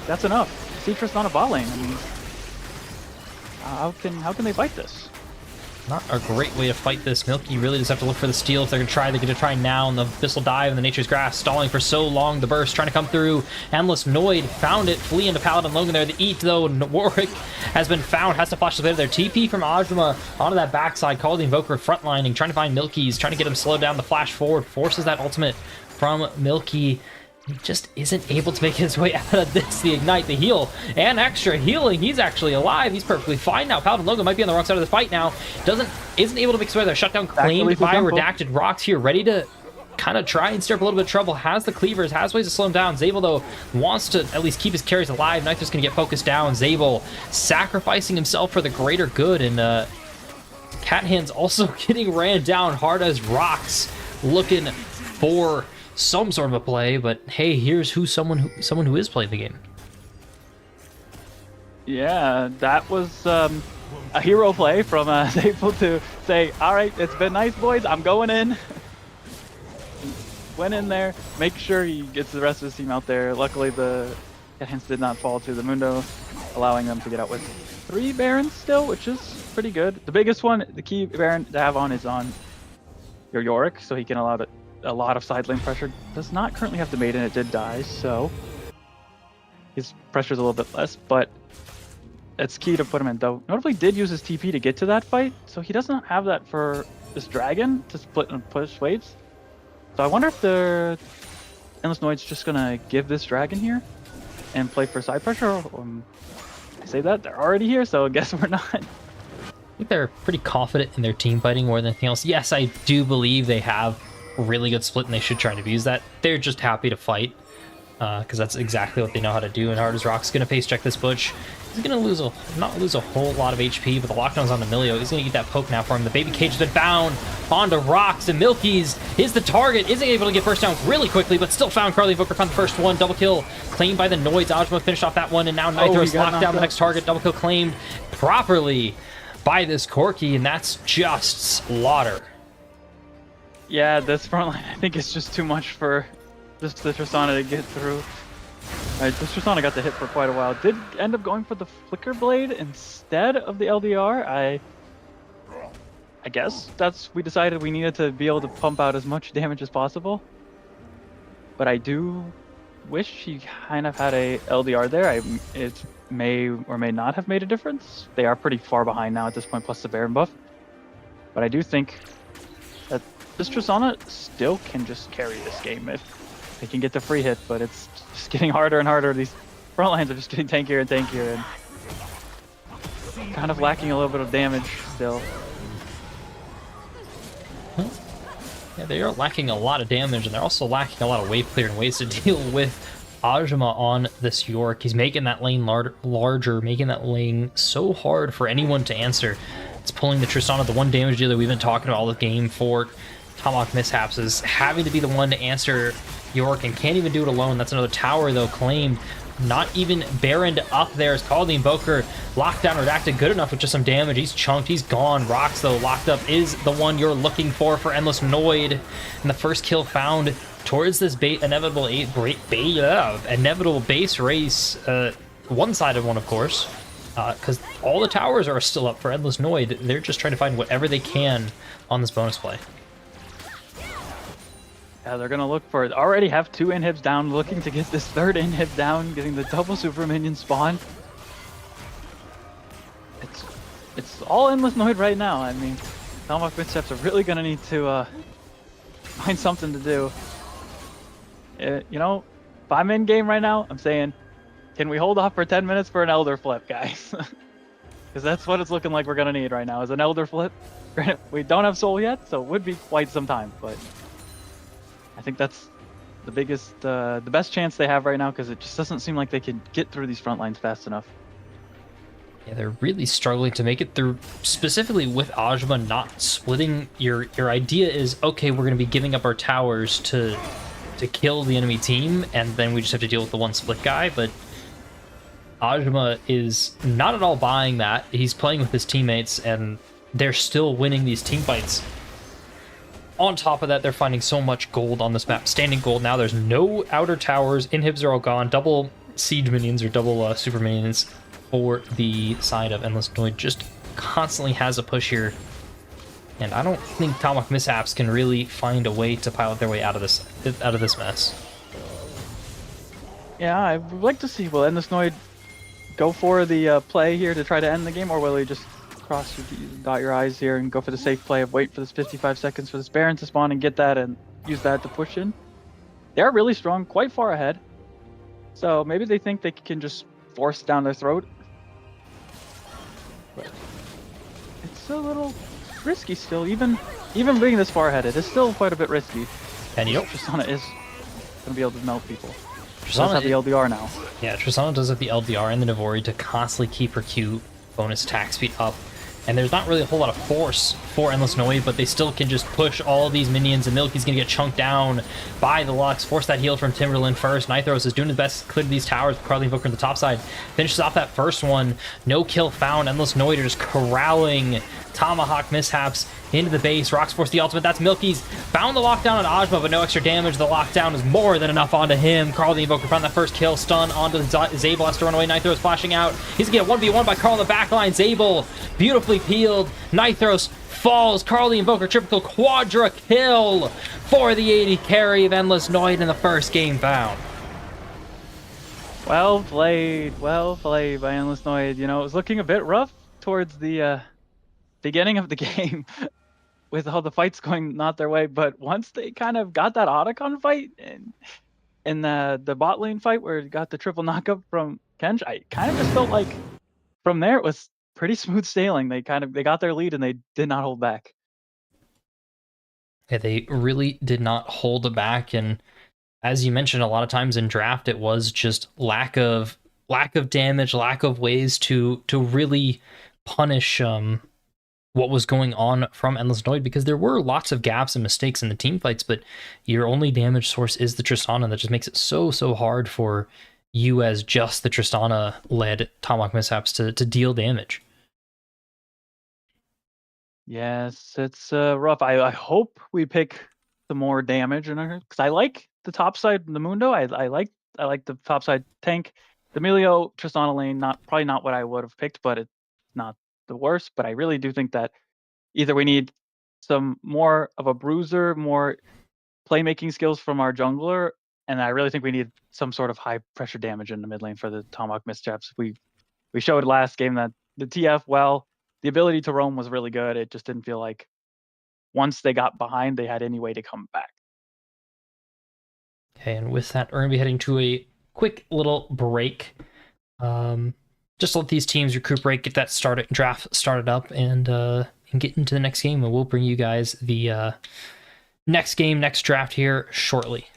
That's enough. Citrus on a bot lane. I mean, how can they fight this? Not a great way to fight this. Milky really just have to look for the steal if they're going to try now, and the Abyssal Dive and the Nature's Grass stalling for so long. The burst trying to come through. Endless Noid found it, flee into Paladin Logan there. The eat though, Warwick has been found, has to flash the bit of their TP from Ajma onto that backside. Call the Invoker frontlining, trying to find Milky's, trying to get him slowed down. The flash forward forces that ultimate from Milky. He just isn't able to make his way out of this. The ignite, the heal, and extra healing. He's actually alive. He's perfectly fine now. Paladin Logan might be on the wrong side of the fight now. Isn't able to make his way there. Shutdown claimed by Redacted. Rocks here, ready to kind of try and stir up a little bit of trouble. Has the cleavers, has ways to slow him down. Zabel, though, wants to at least keep his carries alive. Nitho's going to get focused down. Zabel sacrificing himself for the greater good, and Cat Hands also getting ran down hard as Rocks looking for some sort of a play, but hey, here's someone who is playing the game. Yeah, that was a hero play from Zabel to say, all right, it's been nice, boys, I'm going in. Went in there, make sure he gets the rest of his team out there. Luckily, the hands did not fall to the Mundo, allowing them to get out with 3 Barons still, which is pretty good. The biggest one, the key Baron to have on is on your Yorick, so he can allow a lot of side lane pressure. Does not currently have the Maiden, it did die, so his pressure's a little bit less, but it's key to put him in, though. Notably did use his TP to get to that fight, so he doesn't have that for this Dragon to split and push waves. So I wonder if the Endless Noid's just gonna give this Dragon here and play for side pressure. I say that, they're already here, so I guess we're not. I think they're pretty confident in their team fighting more than anything else. Yes, I do believe they have a really good split, and they should try to abuse that. They're just happy to fight because that's exactly what they know how to do. And Hard as Rock's going to face check this Butch. He's going to not lose a whole lot of HP, but the lockdown's on Emilio. He's going to eat that poke now for him. The Baby Cage has been found onto Rocks, and Milky's is the target. Isn't able to get first down really quickly, but still found Carly Invoker on the first one. Double kill claimed by the Noids. Ajma finished off that one, and now Nitros locked down the next target. Double kill claimed properly by this Corki, and that's just slaughter. Yeah, this front line I think is just too much for just the Tristana to get through. This Tristana got the hit for quite a while. Did end up going for the Flicker Blade instead of the LDR. I guess we decided we needed to be able to pump out as much damage as possible. But I do wish he kind of had a LDR there. It may or may not have made a difference. They are pretty far behind now at this point, plus the Baron buff. But I do think that this Tristana still can just carry this game if they can get the free hit, but it's just getting harder and harder. These front lines are just getting tankier and tankier, and kind of lacking a little bit of damage still. Yeah, they are lacking a lot of damage, and they're also lacking a lot of wave clear and ways to deal with Ajima on this York. He's making that lane larger, making that lane so hard for anyone to answer. It's pulling the Tristana, the one damage dealer we've been talking about all the game for Tomahawk Mishaps, is having to be the one to answer York and can't even do it alone. That's another tower, though, claimed. Not even Baroned up there. Is called the Invoker. Lockdown redacted good enough with just some damage. He's chunked. He's gone. Rocks, though, locked up is the one you're looking for Endless Noid. And the first kill found towards this inevitable base race. One-sided one, of course. Because all the towers are still up for Endless Noid. They're just trying to find whatever they can on this bonus play. Yeah, they're gonna look for it. Already have 2 inhibs down, looking to get this 3rd inhib down, getting the double super minion spawn. It's all Endless Noid right now. I mean, Tomahawk Mishaps are really gonna need to find something to do. You know, if I'm in game right now, I'm saying, can we hold off for 10 minutes for an Elder Flip, guys? Because that's what it's looking like we're gonna need right now, is an Elder Flip. We don't have Soul yet, so it would be quite some time, but I think that's the biggest, the best chance they have right now, because it just doesn't seem like they can get through these front lines fast enough. Yeah, they're really struggling to make it through, specifically with Ajima not splitting. Your idea is, okay, we're going to be giving up our towers to kill the enemy team, and then we just have to deal with the one split guy, but Ajima is not at all buying that. He's playing with his teammates, and they're still winning these team fights. On top of that, they're finding so much gold on this map. Standing gold now. There's no outer towers. Inhibs are all gone. Double siege minions or double super minions for the side of Endless Noid. Just constantly has a push here. And I don't think Tomahawk Mishaps can really find a way to pilot their way out of this mess. Yeah, I would like to see, will Endless Noid go for the play here to try to end the game, or will he just dot your I's here and go for the safe play of wait for this 55 seconds for this Baron to spawn and get that and use that to push in? They're really strong, quite far ahead. So maybe they think they can just force down their throat. But it's a little risky still, even being this far ahead, it is still quite a bit risky. And yep, Tristana is gonna be able to melt people. Tristana does have the LDR now. Yeah, Tristana does have the LDR and the Navori to constantly keep her Q bonus attack speed up. And there's not really a whole lot of force for Endless Noid, but they still can just push all these minions, and Milky's going to get chunked down by the Lux. Force that heal from Timberland first. Nithros is doing his best to clear these towers. Carly Invoker on the top side finishes off that first one. No kill found. Endless Noid are just corralling Tomahawk Mishaps into the base. Rocks force the ultimate. That's Milky's. Found the lockdown on Ajima, but no extra damage. The lockdown is more than enough onto him. Carl the Invoker found that first kill. Stun onto Zabel. Has to run away. Nithros flashing out. He's going to get 1v1 by Carl in the backline. Zabel beautifully peeled. Nithros falls. Carl the Invoker triple quadra kill for the AD carry of Endless Noid in the first game found. Well played by Endless Noid. You know, it was looking a bit rough towards the beginning of the game with all the fights going not their way, but once they kind of got that Otacon fight and in the bot lane fight where it got the triple knockup from Kench, I kind of just felt like from there it was pretty smooth sailing. They got their lead and they did not hold back. Yeah, they really did not hold back, and as you mentioned, a lot of times in draft it was just lack of damage, lack of ways to really punish what was going on from Endless Noid, because there were lots of gaps and mistakes in the team fights, but your only damage source is the Tristana. That just makes it so hard for you as just the Tristana led Tomahawk Mishaps to deal damage. Yes, it's rough. I hope we pick the more damage in her, because I like the top side, the Mundo. I like the top side tank. The Emilio Tristana lane, probably not what I would have picked, but it's not the worst. But I really do think that either we need some more of a bruiser, more playmaking skills from our jungler, and I really think we need some sort of high pressure damage in the mid lane for the Tomahawk Mishaps. We showed last game that the TF, well, the ability to roam was really good. It just didn't feel like once they got behind, they had any way to come back. Okay, and with that, we're going to be heading to a quick little break. Just let these teams recuperate, get that draft started up, and get into the next game. And we'll bring you guys the next draft here shortly.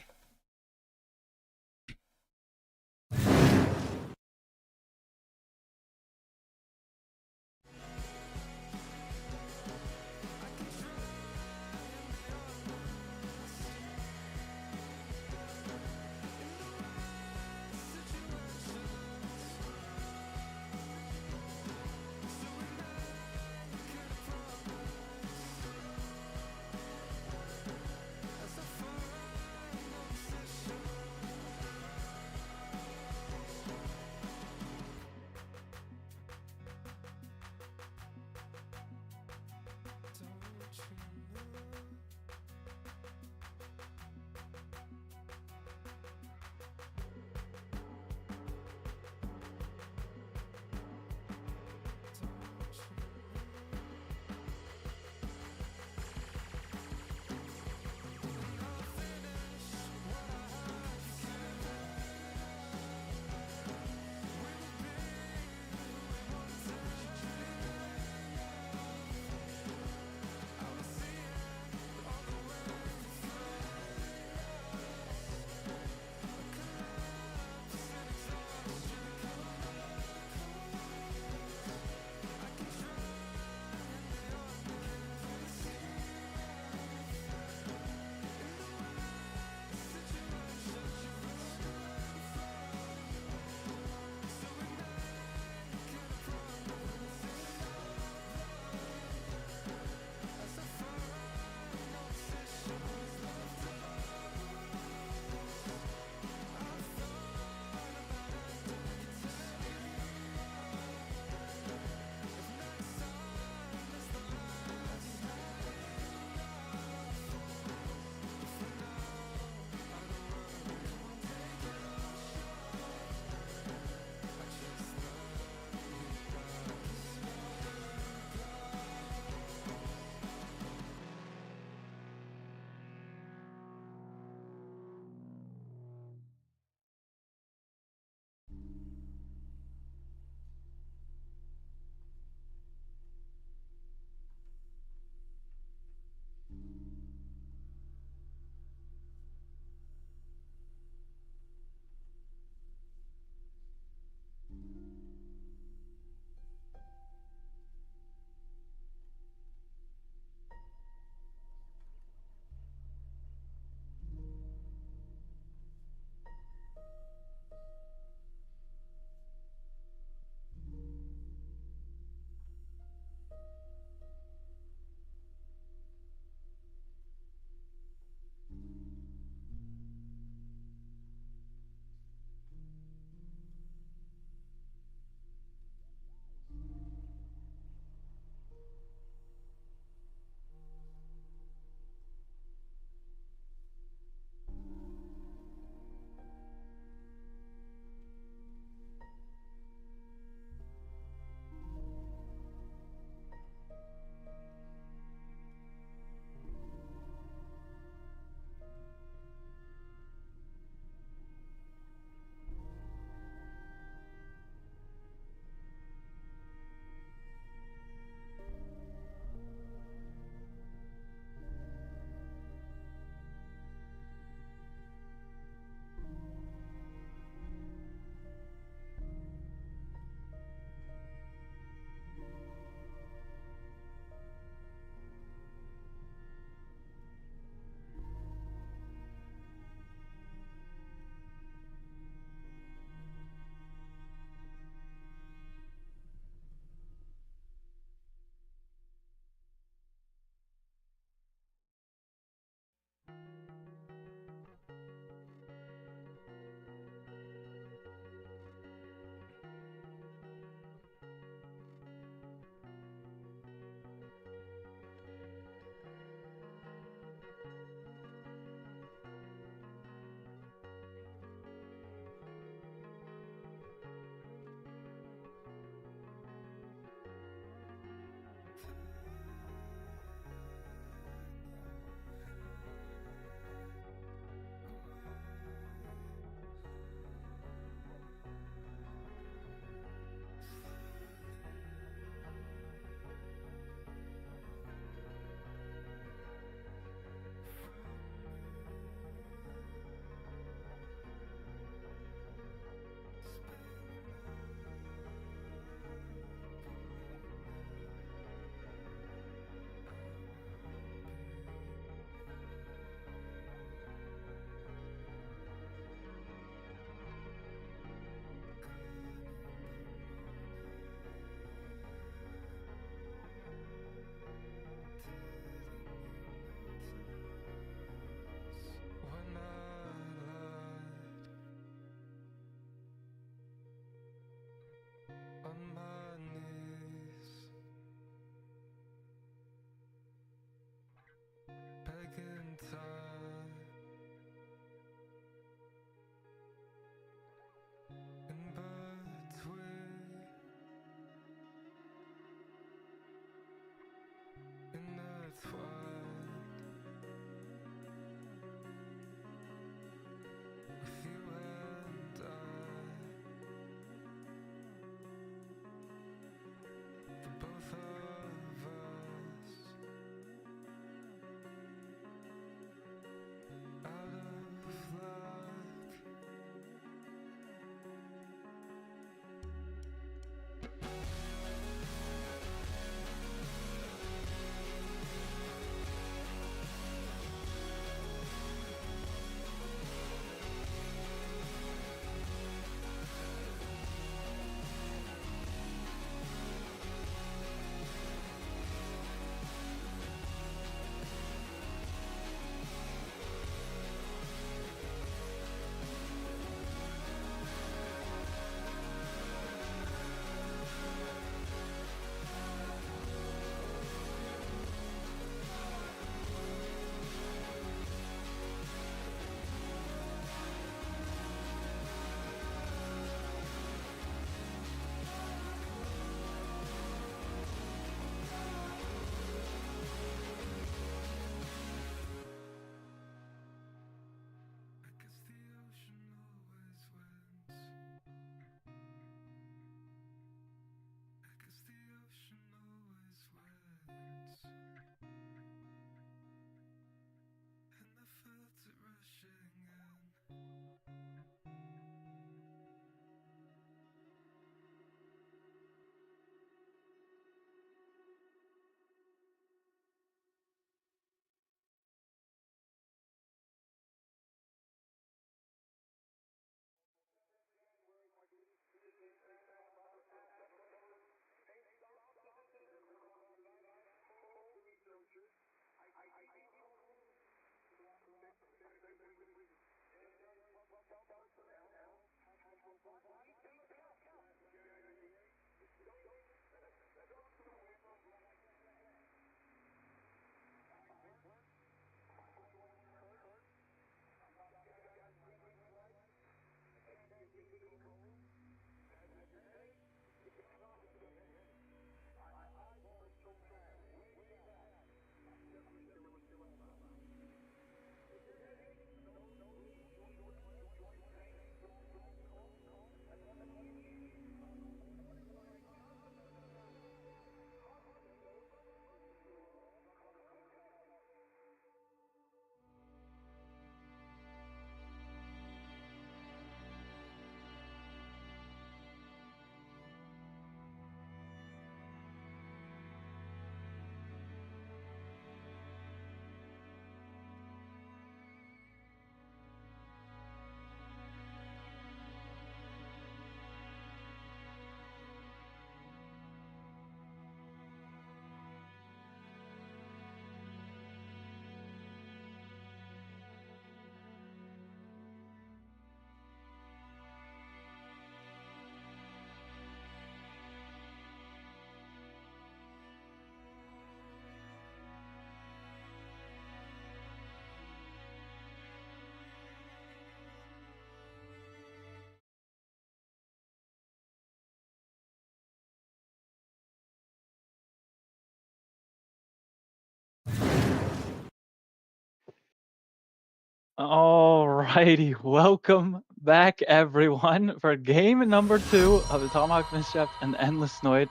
Alrighty, welcome back everyone for game number 2 of the Tomahawk Mischief and the Endless Noid.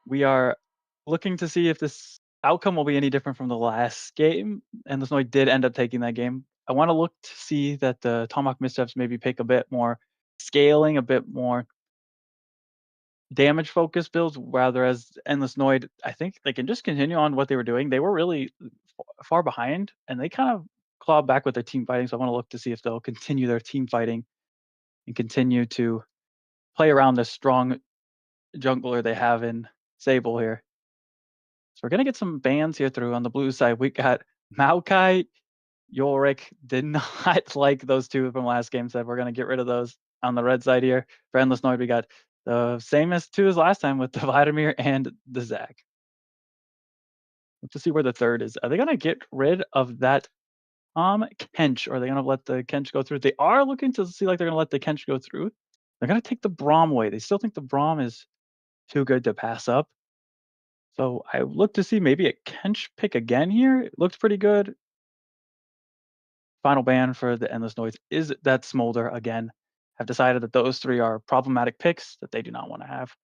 We are looking to see if this outcome will be any different from the last game. Endless Noid did end up taking that game. I want to look to see that the Tomahawk Mischiefs maybe pick a bit more scaling, a bit more damage focused builds, rather as Endless Noid, I think they can just continue on what they were doing. They were really far behind and they kind of clawed back with their team fighting. So I want to look to see if they'll continue their team fighting and continue to play around this strong jungler they have in Sable here. So we're gonna get some bans here through on the blue side. We got Maokai, Yorick did not like those two from last game, said we're gonna get rid of those. On the red side here, for Endless Noid, we got the same as two as last time with the Vladimir and the Zac. Let's see where the third is. Are they gonna get rid of that Kench, or are they gonna let the Kench go through? They are looking to see like they're gonna let the Kench go through. They're gonna take the Braum away. They still think the Braum is too good to pass up. So I look to see maybe a Kench pick again here. It looks pretty good. Final ban for the Endless Noise is that Smolder again. Have decided that those three are problematic picks that they do not want to have.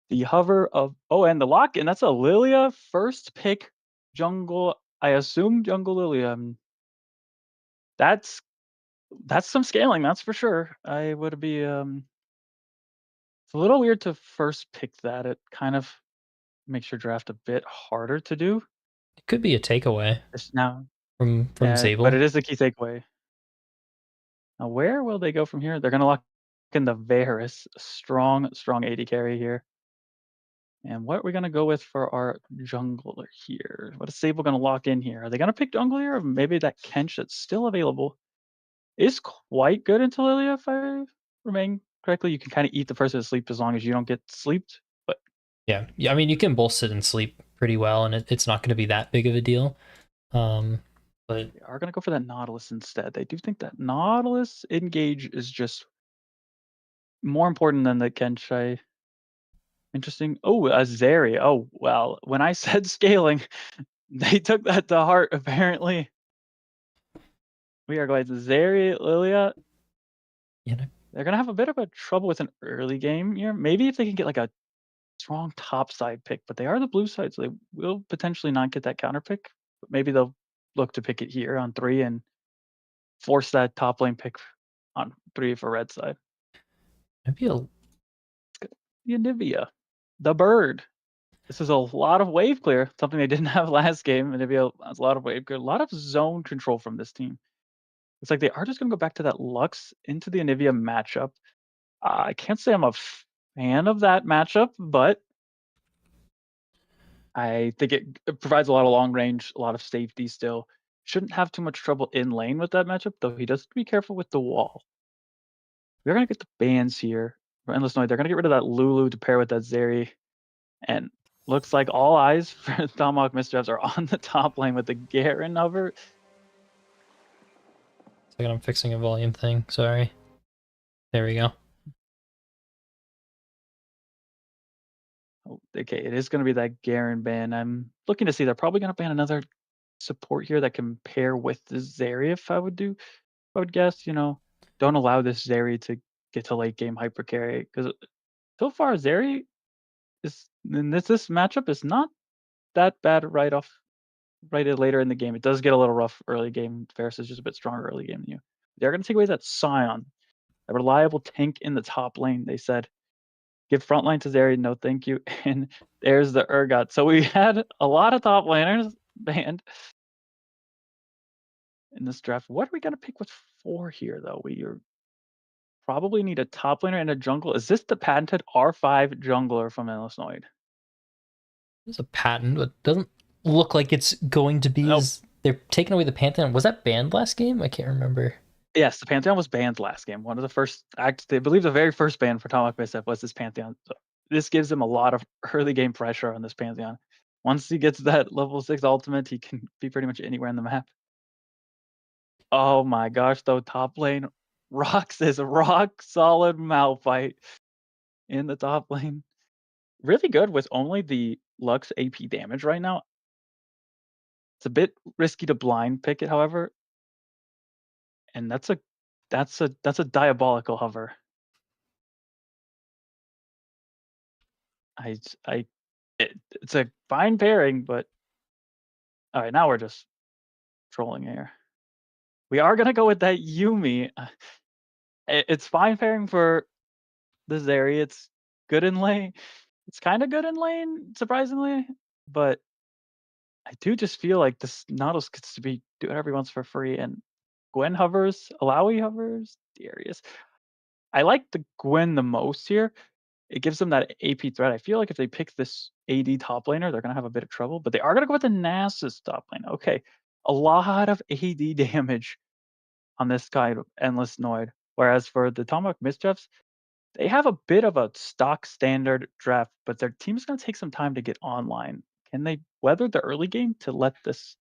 The hover of and the lock, and that's a Lilia first pick jungle. I assume jungle Lilia. That's some scaling, that's for sure. I would be it's a little weird to first pick that. It kind of makes your draft a bit harder to do. It could be a takeaway Just now. from Yeah, but Zabel. it is the key takeaway. Now, where will they go from here? They're gonna lock in the Varus. Strong, strong 80 carry here. And what are we gonna go with for our jungler here? What is Sable gonna lock in here? Are they gonna pick jungle here, or maybe that Kench that's still available is quite good into Lilia, if I remember correctly. You can kind of eat the person to sleep as long as you don't get sleeped. But Yeah, I mean, you can both sit and sleep pretty well, and it's not going to be that big of a deal. But they are gonna go for that Nautilus instead. They do think that Nautilus engage is just more important than the Kench. Interesting. Oh, a Zeri. Oh, well, when I said scaling, they took that to heart, apparently. We are going to Zeri, Lilia. you know, They're going to have a bit of a trouble with an early game here. Maybe if they can get like a strong top side pick, but they are the blue side, so they will potentially not get that counter pick. But maybe they'll look to pick it here on 3 and force that top lane pick on 3 for red side. maybe a The Anivia, the bird. This is a lot of wave clear, something they didn't have last game. Anivia has a lot of wave clear, a lot of zone control from this team. It's like they are just going to go back to that Lux into the Anivia matchup. I can't say I'm a fan of that matchup, but I think it provides a lot of long range, a lot of safety still. shouldn't have too much trouble in lane with that matchup, though he does have to be careful with the wall. We're gonna get the bans here for Endless Noise. They're gonna get rid of that Lulu to pair with that Zeri. And looks like all eyes for Tomahawk Mischiefs are on the top lane with the Garen hover. Second, I'm fixing a volume thing. Sorry. There we go. Oh, okay, it is going to be that Garen ban. I'm looking to see they're probably going to ban another support here that can pair with the Zeri. If I would guess, don't allow this Zeri to get to late game hyper carry because so far Zeri is in this matchup is not that bad right later in the game. It does get a little rough early game. Varus is just a bit stronger early game than you. They're going to take away that Scion, a reliable tank in the top lane. They said, give frontline to Zeri, no thank you. And there's the Urgot. So we had a lot of top laners banned in this draft. What are we going to pick with 4 here, though? We probably need a top laner and a jungle. Is this the patented R5 jungler from Endless Noid? It's a patent, but doesn't look like it's going to be. Nope. They're taking away the Pantheon. Was that banned last game? I can't remember. Yes, the Pantheon was banned last game. One of the first acts, they believe the very first ban for Tomahawk Misstep was this Pantheon. So this gives him a lot of early game pressure on this Pantheon. Once he gets that level 6 ultimate, he can be pretty much anywhere in the map. Oh my gosh, though, top lane rocks is rock solid Malphite in the top lane. Really good with only the Lux AP damage right now. It's a bit risky to blind pick it, however. And that's a diabolical hover. It's a fine pairing, but all right, now we're just trolling here. We are gonna go with that Yumi. It's fine pairing for the Zeri. It's good in lane. It's kind of good in lane, surprisingly, but I do just feel like this Nautilus gets to be do whatever he wants for free, and Gwen hovers, Alawi hovers, Darius. I like the Gwen the most here. It gives them that AP threat. I feel like if they pick this AD top laner, they're gonna have a bit of trouble, but they are gonna go with the Nasus top lane. Okay, a lot of AD damage on this kind of Endless Noid. Whereas for the Tomahawk Mischiefs, they have a bit of a stock standard draft, but their team's gonna take some time to get online. Can they weather the early game to let this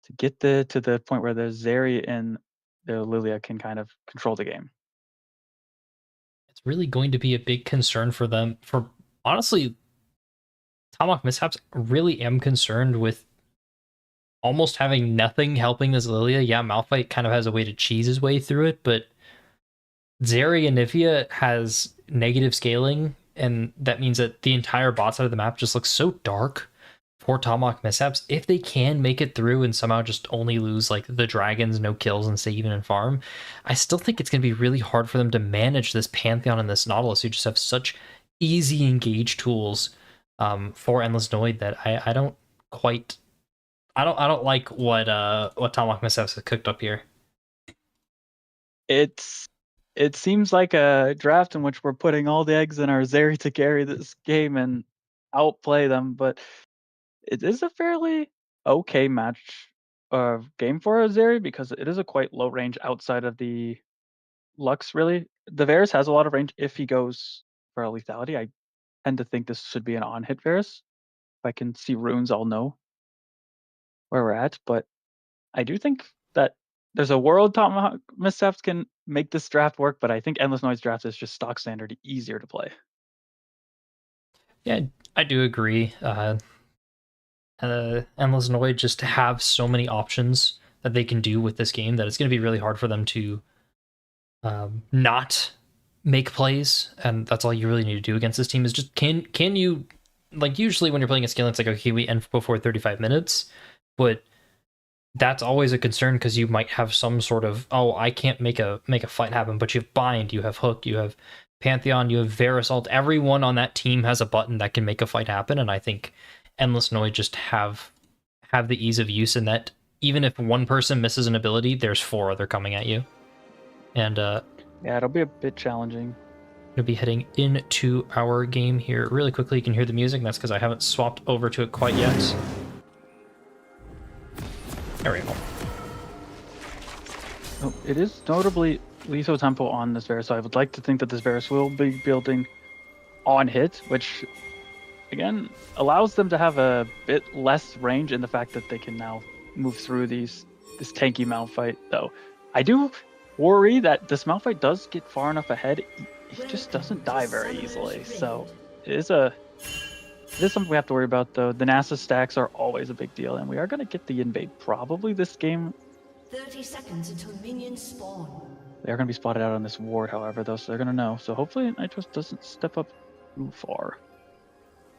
to get to the point where the Zeri and the Lilia can kind of control the game? It's really going to be a big concern for them. For honestly, Tomahawk Mishaps really am concerned with almost having nothing helping this Lilia. Yeah, Malphite kind of has a way to cheese his way through it, but Zeri and Nivea has negative scaling, and that means that the entire bot side of the map just looks so dark for Tomahawk Mishaps. If they can make it through and somehow just only lose like the dragons, no kills, and stay even in farm, I still think it's going to be really hard for them to manage this Pantheon and this Nautilus, who just have such easy engage tools for Endless Noid that I don't quite. I don't like what Tomahawk Mishaps has cooked up here. It seems like a draft in which we're putting all the eggs in our Zeri to carry this game and outplay them, but it is a fairly okay match game for a Zeri because it is a quite low range outside of the Lux, really. The Varus has a lot of range if he goes for a lethality. I tend to think this should be an on-hit Varus. If I can see runes, I'll know where we're at, but I do think that there's a world Tomahawk Missteps can make this draft work, but I think Endless Noise draft is just stock standard easier to play. Yeah, I do agree. Endless Noid just have so many options that they can do with this game that it's going to be really hard for them to not make plays, and that's all you really need to do against this team is just can you, like, usually when you're playing a skill it's like, okay, we end before 35 minutes, but that's always a concern because you might have some sort of, oh, I can't make a fight happen, but you have Bind, you have Hook, you have Pantheon, you have Verisalt. Everyone on that team has a button that can make a fight happen, and I think Endless Noid just have the ease of use in that even if one person misses an ability, there's 4 other coming at you. And yeah, it'll be a bit challenging. Going to be heading into our game here really quickly. You can hear the music, and that's because I haven't swapped over to it quite yet. There we go. Oh, it is notably lethal tempo on this Varus, so I would like to think that this Varus will be building on hit, which again allows them to have a bit less range in the fact that they can now move through this tanky Malphite. Though I do worry that this Malphite does get far enough ahead, he just doesn't die very easily. So it is something we have to worry about, though. The NASA stacks are always a big deal, and we are going to get the invade probably this game. 30 seconds until minions spawn. They are going to be spotted out on this ward, however, though, so they're going to know. So hopefully Nitros doesn't step up too far.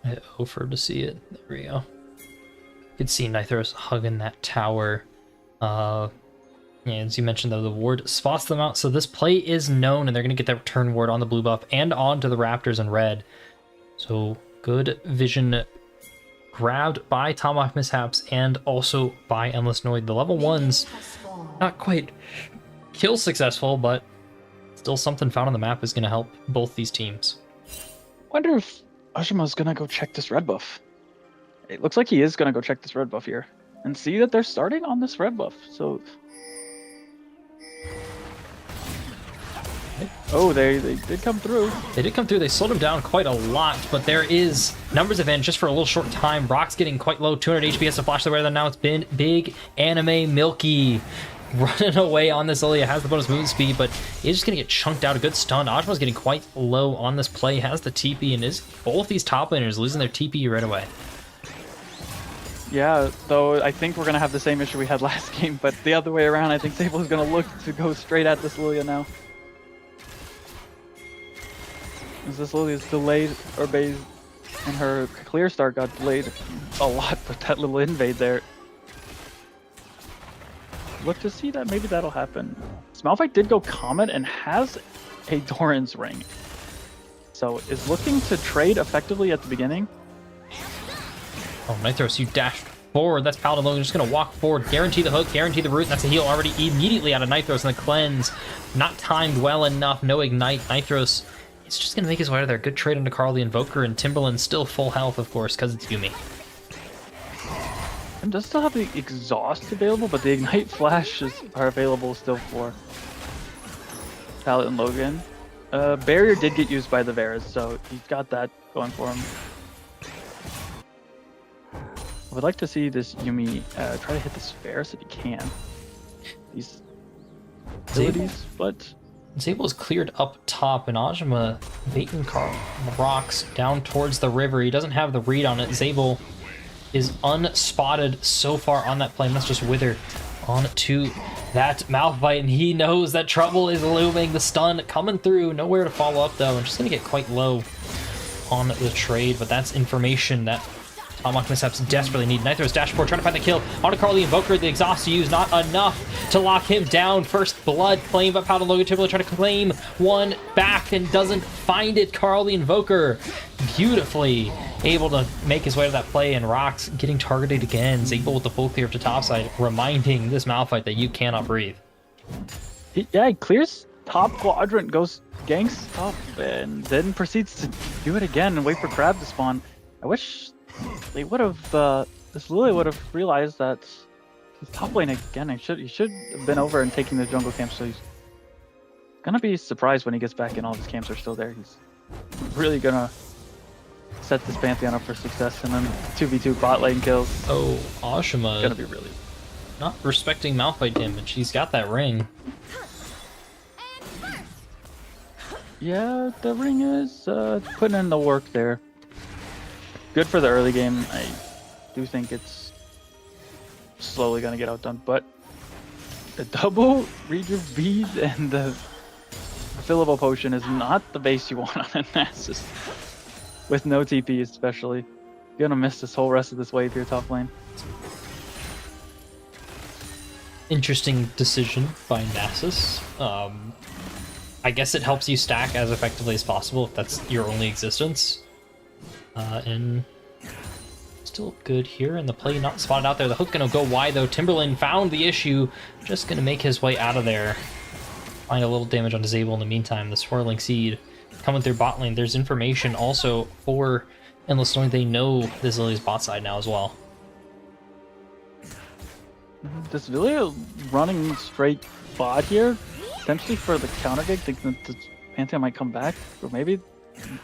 I offered to see it. There we go. You can see Nitros hugging that tower. Yeah, as you mentioned, though, the ward spots them out, so this play is known, and they're going to get that return ward on the blue buff and onto the Raptors in red. So good vision grabbed by Tomahawk Mishaps and also by Endless Noid. The level 1's not quite kill successful, but still something found on the map is going to help both these teams. Wonder if Ashima's going to go check this red buff. It looks like he is going to go check this red buff here and see that they're starting on this red buff. So, oh, they did come through. They did come through. They slowed him down quite a lot, but there is numbers advantage just for a little short time. Brock's getting quite low, 200 HP has to flash the way. Now it's been big anime Milky running away on this Lilia. Has the bonus movement speed, but he's just gonna get chunked out. A good stun. Ajma's getting quite low on this play. Has the TP, and is both these top laners losing their TP right away. Yeah, though I think we're going to have the same issue we had last game, but the other way around, I think Sable is going to look to go straight at this Lilia now. As this Lilia is delayed, or Baze, and her clear start got delayed a lot with that little invade there. Look to see that maybe that'll happen. Malphite did go Comet and has a Doran's Ring. So is looking to trade effectively at the beginning. Oh, Nitros, you dashed forward. That's Paladin Logan just going to walk forward. Guarantee the hook, guarantee the root. That's a heal already immediately out of Nitros, and the cleanse not timed well enough. No ignite. Nitros is just going to make his way out of there. Good trade into Carl the Invoker, and Timberland still full health, of course, because it's Yumi. And does still have the exhaust available, but the ignite flashes are available still for Paladin Logan. Barrier did get used by the Varus, so he's got that going for him. I would like to see this Yumi try to hit this Varus if he can. These abilities, but Zabel is cleared up top, and Ajma baiting Carl rocks down towards the river. He doesn't have the read on it. Zabel is unspotted so far on that plane. Let's just wither on to that Malphite, and he knows that trouble is looming. The stun coming through, nowhere to follow up though, and just gonna get quite low on the trade, but that's information that Tomahawk Mishaps desperately need. Nitros dashboard trying to find the kill on Carl the Invoker. The exhaust to use, not enough to lock him down. First blood claimed by Paladin Logan. Timberland trying to claim one back and doesn't find it. Carl the Invoker beautifully able to make his way to that play, and Rocks getting targeted again. Zabel with the full clear up to topside, reminding this Malphite that you cannot breathe. Yeah, he clears top quadrant, goes ganks top, and then proceeds to do it again and wait for Crab to spawn. I wish they would have, this Lilia would have realized that he's top lane again. He should have been over and taking the jungle camp, so he's gonna be surprised when he gets back and all his camps are still there. He's really gonna set this Pantheon up for success, and then 2v2 bot lane kills. Oh, Ashima Gonna be really not respecting Malphite damage. He's got that ring. Yeah, the ring is putting in the work there. Good for the early game. I do think it's slowly gonna get outdone, but the double rejuve bead and the fillable potion is not the base you want on a Nasus. With no TP especially. You're gonna miss this whole rest of this wave here top lane. Interesting decision by Nasus. I guess it helps you stack as effectively as possible if that's your only existence. And still good here, and the play not spotted out there. The hook gonna go wide though. Timberland found the issue, just gonna make his way out of there. Find a little damage on Zabel in the meantime. The swirling seed coming through bot lane. There's information also for Endless Noid. They know this Lilia's bot side now as well. Does Villia running straight bot here, potentially for the counter gank, thinking that the Pantheon might come back? Or maybe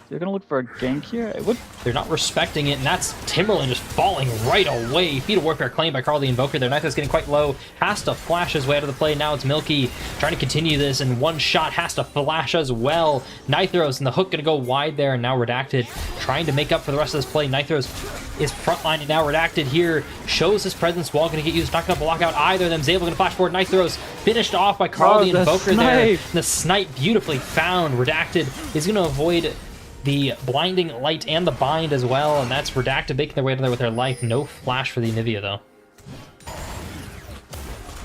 they're going to look for a gank here? It would. They're not respecting it, and that's Timberland just falling right away. Feat of Warfare claimed by Carl the Invoker. Their Nitho's getting quite low. Has to flash his way out of the play. Now it's Milky trying to continue this, and one shot has to flash as well. Nithros and the hook going to go wide there, and now Redacted trying to make up for the rest of this play. Nithros is frontlining now. Redacted here shows his presence. Wall going to get used. Not going to block out either of them. Zabel going to flash forward. Nithros finished off by Carl the Invoker there. The snipe beautifully found. Redacted is going to avoid the blinding light and the bind as well, and that's Redacted making their way to there with their life. No flash for the Anivia though.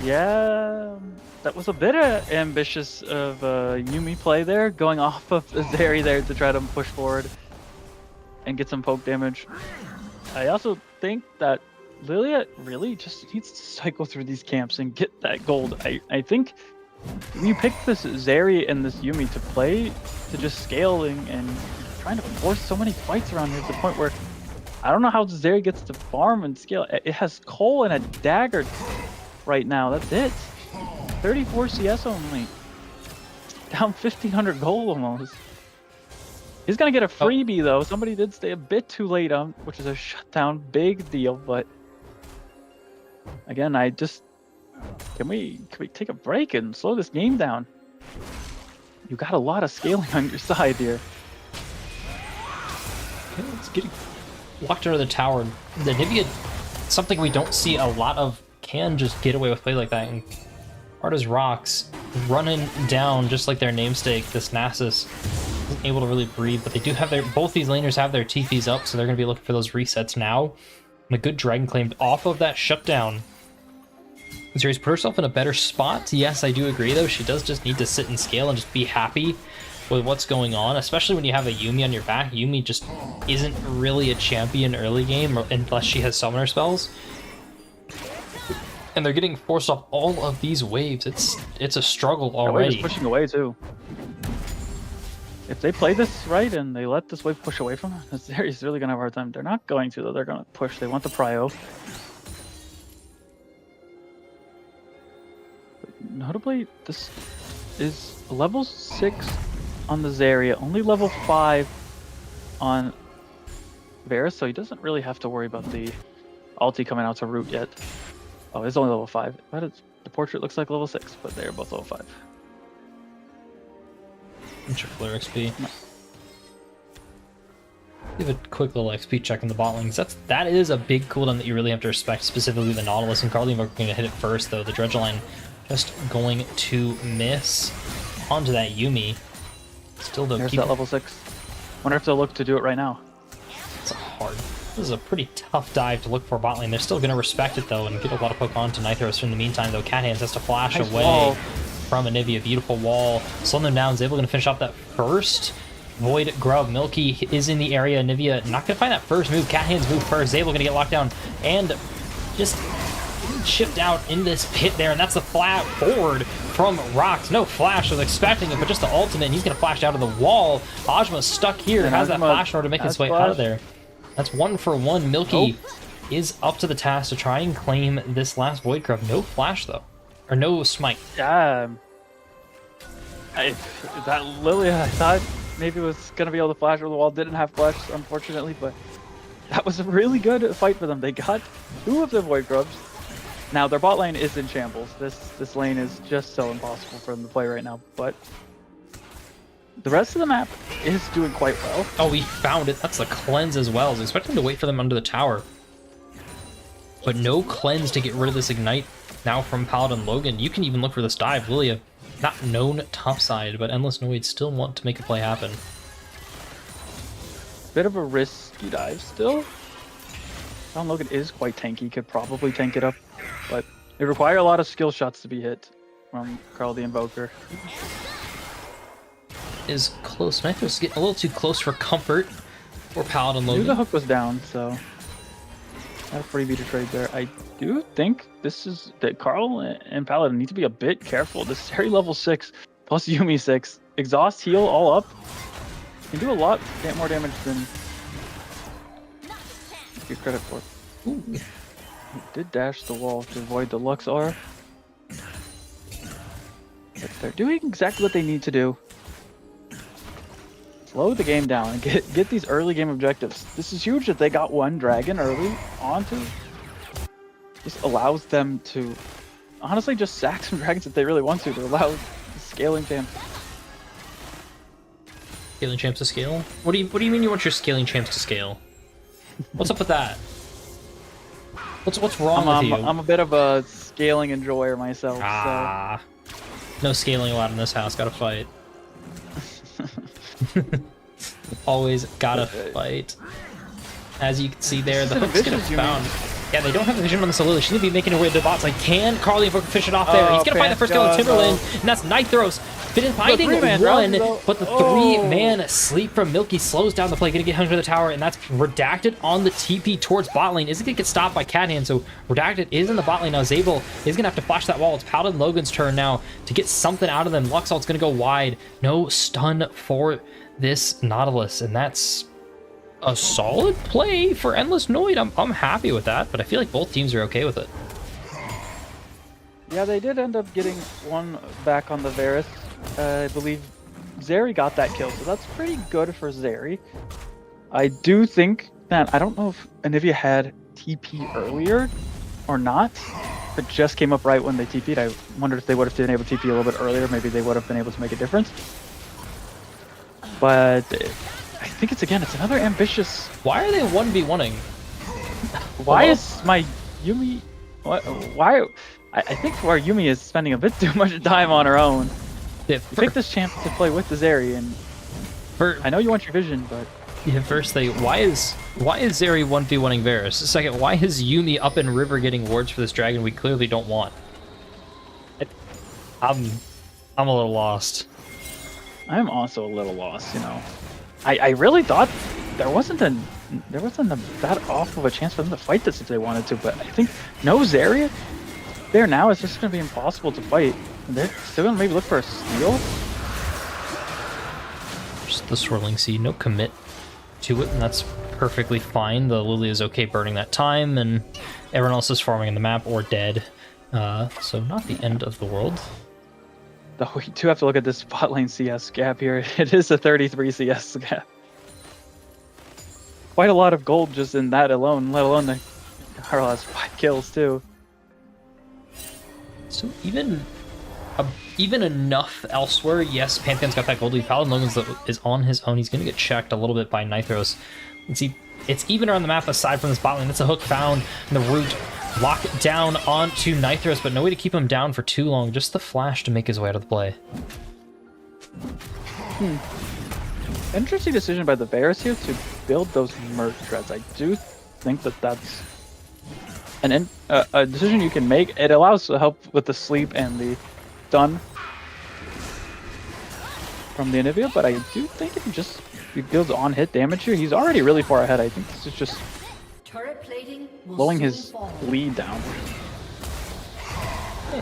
Yeah, that was a bit ambitious of Yumi play there, going off of Zeri there to try to push forward and get some poke damage. I also think that Lilia really just needs to cycle through these camps and get that gold. I think when you pick this Zeri and this Yumi to play, to just scaling and trying to force so many fights around here to the point where I don't know how Zeri gets to farm and scale. It has Cole and a dagger right now. That's it. 34 CS only. Down 1,500 gold almost. He's going to get a freebie though. Somebody did stay a bit too late on, which is a shutdown. Big deal, but again, can we take a break and slow this game down? You got a lot of scaling on your side here. Okay, it's getting locked under the tower. The Anivia, something we don't see a lot of, can just get away with play like that. And hard as rocks, running down just like their namesake, this Nasus isn't able to really breathe, but they do have both these laners have their TPs up, so they're going to be looking for those resets now. And a good Dragon Claim off of that shutdown. Zeri's put herself in a better spot. Yes, I do agree, though. She does just need to sit and scale and just be happy with what's going on, especially when you have a Yumi on your back. Yumi just isn't really a champion early game unless she has summoner spells. And they're getting forced off all of these waves. It's a struggle already. That wave is pushing away, too. If they play this right and they let this wave push away from them, Zeri's really going to have a hard time. They're not going to, though. They're going to push. They want the prio. Notably, this is level 6 on the Zarya, only level 5 on Varus, so he doesn't really have to worry about the ulti coming out to root yet. Oh, it's only level 5. But the portrait looks like level 6, but they're both level 5. Triple XP. No. Give a quick little XP check in the bot lanes. That is a big cooldown that you really have to respect, specifically the Nautilus, and Carly are going to hit it first, though. The Dredge line just going to miss onto that Yumi. Still though, there's that level 6. Wonder if they'll look to do it right now. It's hard. This is a pretty tough dive to look for bot lane. They're still going to respect it though and get a lot of poke on to Nithros in the meantime, though. Cat Hands has to flash nice away wall from Anivia. Beautiful wall. Slowing them down. Zabel going to finish off that first. Void Grub. Milky is in the area. Anivia not going to find that first move. Cat Hands move first. Zabel going to get locked down and just shift out in this pit there, and that's the flat forward from Rox. No flash, I was expecting it, but just the ultimate, and he's going to flash out of the wall. Ajma's stuck here, and has that flash in order to make his way out of there. That's 1 for 1. Milky is up to the task to try and claim this last Void Grub. No flash, though. Or no smite. That Lilia, I thought maybe was going to be able to flash over the wall. Didn't have flash, unfortunately, but that was a really good fight for them. They got 2 of their Void Grubs. Now, their bot lane is in shambles. This lane is just so impossible for them to play right now, but the rest of the map is doing quite well. Oh, we found it. That's a cleanse as well. I was expecting to wait for them under the tower, but no cleanse to get rid of this ignite now from Paladin Logan. You can even look for this dive. Lilia, not known topside, but Endless Noid still want to make a play happen. Bit of a risky dive still. Paladin Logan is quite tanky, could probably tank it up, but it requires a lot of skill shots to be hit from Carl the Invoker. Is close. Nithros getting a little too close for comfort for Paladin Logan. I knew the hook was down, so not a freebie to trade there. I do think this is that Carl and Paladin need to be a bit careful. This Zeri level 6 plus Yumi 6. Exhaust heal all up. Can do a lot more damage than give credit for. Ooh. He did dash the wall to avoid the Luxor. But they're doing exactly what they need to do. Slow the game down and get these early game objectives. This is huge that they got one dragon early onto. This allows them to honestly just sack some dragons if they really want to allow the scaling champs. Scaling champs to scale? What do you mean you want your scaling champs to scale? What's up with that? What's wrong with you? I'm a bit of a scaling enjoyer myself. Ah, no scaling allowed in this house. Gotta fight. Always gotta fight. As you can see there, the hook's gonna found. Yeah, they don't have the vision on the Solili. She's gonna be making her way to the bot side. Can Carly Invoker fish it off there? He's gonna find the first kill on Timberland, and that's Nithros. Finding one, but the three-man sleep from Milky slows down the play. Gonna get hung to the tower, and that's Redacted on the TP towards bot lane. Isn't gonna get stopped by Cathand, so Redacted is in the bot lane now. Zabel is gonna have to flash that wall. It's Paladin Logan's turn now to get something out of them. Luxalt's gonna go wide. No stun for this Nautilus, and that's a solid play for Endless Noid. I'm happy with that, but I feel like both teams are okay with it. Yeah, they did end up getting one back on the Varus. I believe Zeri got that kill, so that's pretty good for Zeri. I do think that, I don't know if Anivia had TP earlier or not. If it just came up right when they TP'd, I wondered if they would have been able to TP a little bit earlier. Maybe they would have been able to make a difference. But I think it's another ambitious. Why are they 1v1ing? Why is my Yuumi? Why? I think our Yuumi is spending a bit too much time on her own. Yeah, you pick this champ to play with the Zeri, and I know you want your vision, but yeah. First, why is Zeri 1v1ing Varus? Second, why is Yuumi up in river getting wards for this dragon we clearly don't want? I'm a little lost. I'm also a little lost. You know, I really thought there wasn't that off of a chance for them to fight this if they wanted to, but I think no Zeri there now is just going to be impossible to fight. They're still going to maybe look for a steal. Just the Swirling Sea, no commit to it, and that's perfectly fine. The Lily is okay burning that time, and everyone else is farming in the map or dead. So not the end of the world. Though we do have to look at this bot lane CS gap here. It is a 33 CS gap. Quite a lot of gold just in that alone, let alone the Carl has 5 kills too. So even enough elsewhere. Yes, Pantheon's got that gold lead. Paladin Logan's is on his own. He's going to get checked a little bit by Nithros. You can see it's even around the map aside from this bot lane. That's a hook found in the root. Lock it down onto Nithros, but no way to keep him down for too long. Just the flash to make his way out of the play. Interesting decision by the Varus here to build those merc treads. I do think that that's a decision you can make. It allows to help with the sleep and the stun from the Anivia, but I do think if he builds on hit damage here, he's already really far ahead. I think this is just slowing his lead down.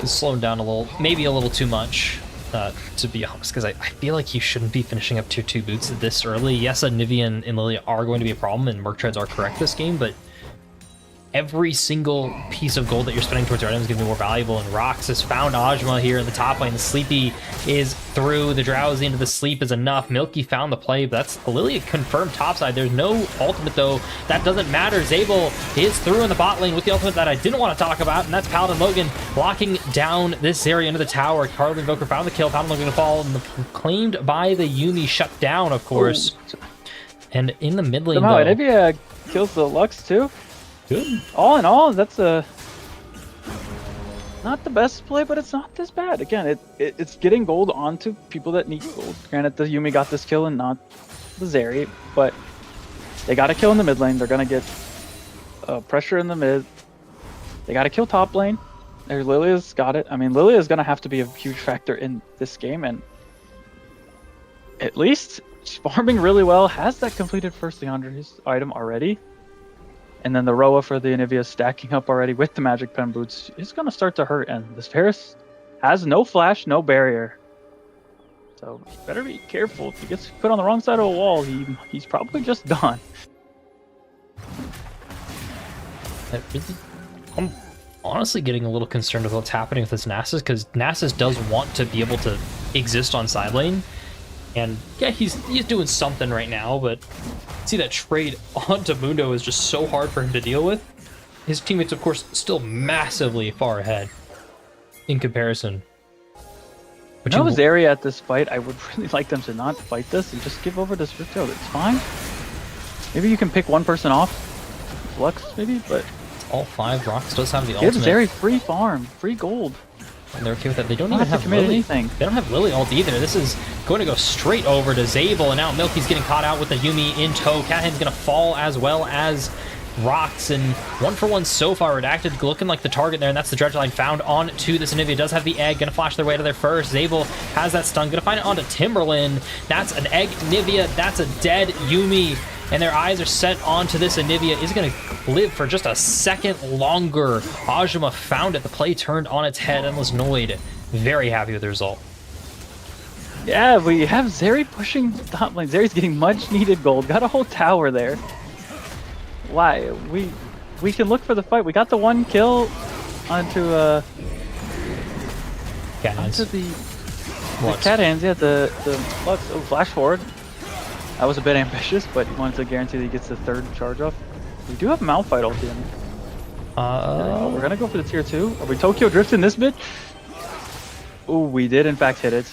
He's slowing down a little, maybe a little too much, to be honest, because I feel like he shouldn't be finishing up tier 2 boots this early. Yes, Anivia and Lilia are going to be a problem, and merc treads are correct this game, but every single piece of gold that you're spending towards your item is going to be more valuable, and Rox has found Ajma here in the top lane. The Sleepy is through, the Drowsy into the sleep is enough. Milky found the play, but that's Lilia confirmed topside. There's no ultimate though. That doesn't matter. Zabel is through in the bot lane with the ultimate that I didn't want to talk about, and that's Paladin Logan locking down this area into the tower. Carly Invoker found the kill. Paladin Logan to fall, and claimed by the Yuumi shut down, of course. Ooh. And in the mid lane somehow though, Anivia kills the Lux too. Good. All in all, that's not the best play, but it's not this bad. Again, it's getting gold onto people that need gold. Granted, the Yuumi got this kill and not the Zeri, but they got a kill in the mid lane. They're gonna get pressure in the mid. They got to kill top lane. There's Lilia's got it. I mean, Lilia's gonna have to be a huge factor in this game, and at least she's farming really well. Has that completed first Leandri's item already. And then the Roa for the Anivia stacking up already with the Magic Pen Boots is going to start to hurt. And this Varus has no flash, no barrier. So better be careful. If he gets put on the wrong side of a wall, he's probably just done. That really I'm honestly getting a little concerned with what's happening with this Nasus, because Nasus does want to be able to exist on side lane. And yeah, he's doing something right now, but see that trade onto Mundo is just so hard for him to deal with. His teammates, of course, still massively far ahead in comparison. But if I was Zeri at this fight, I would really like them to not fight this and just give over to Swiftio. It's fine. Maybe you can pick one person off. Flux, maybe, but... all 5. Rox does have the give ultimate. Zeri free farm, free gold. And they're okay with that. They don't Not even have have to commit Lily. anything. They don't have Lily ult either. This is going to go straight over to Zabel, and now Milky's getting caught out with the Yumi in tow. Cathand's going to fall as well as Rox, and 1-for-1 so far. Redacted looking like the target there, and that's the dredge line found on to this Anivia. Does have the egg, gonna flash their way to there first. Zabel has that stun, gonna find it onto Timberland. That's an egg Anivia, that's a dead Yumi, and their eyes are set onto this Anivia. Is gonna live for just a second longer. Ajuma found it, the play turned on its head. Endless Noid very happy with the result. Yeah, we have Zeri pushing top lane. Zeri's getting much needed gold. Got a whole tower there. Why? We can look for the fight. We got the 1 kill onto Cathands. onto the cat hands. Yeah, the Lux. Oh, flash forward. That was a bit ambitious, but he wanted to guarantee that he gets the 3rd charge off. We do have Malphite ulti in. We're gonna go for the tier 2. Are we Tokyo drifting this bit? Oh, we did in fact hit it.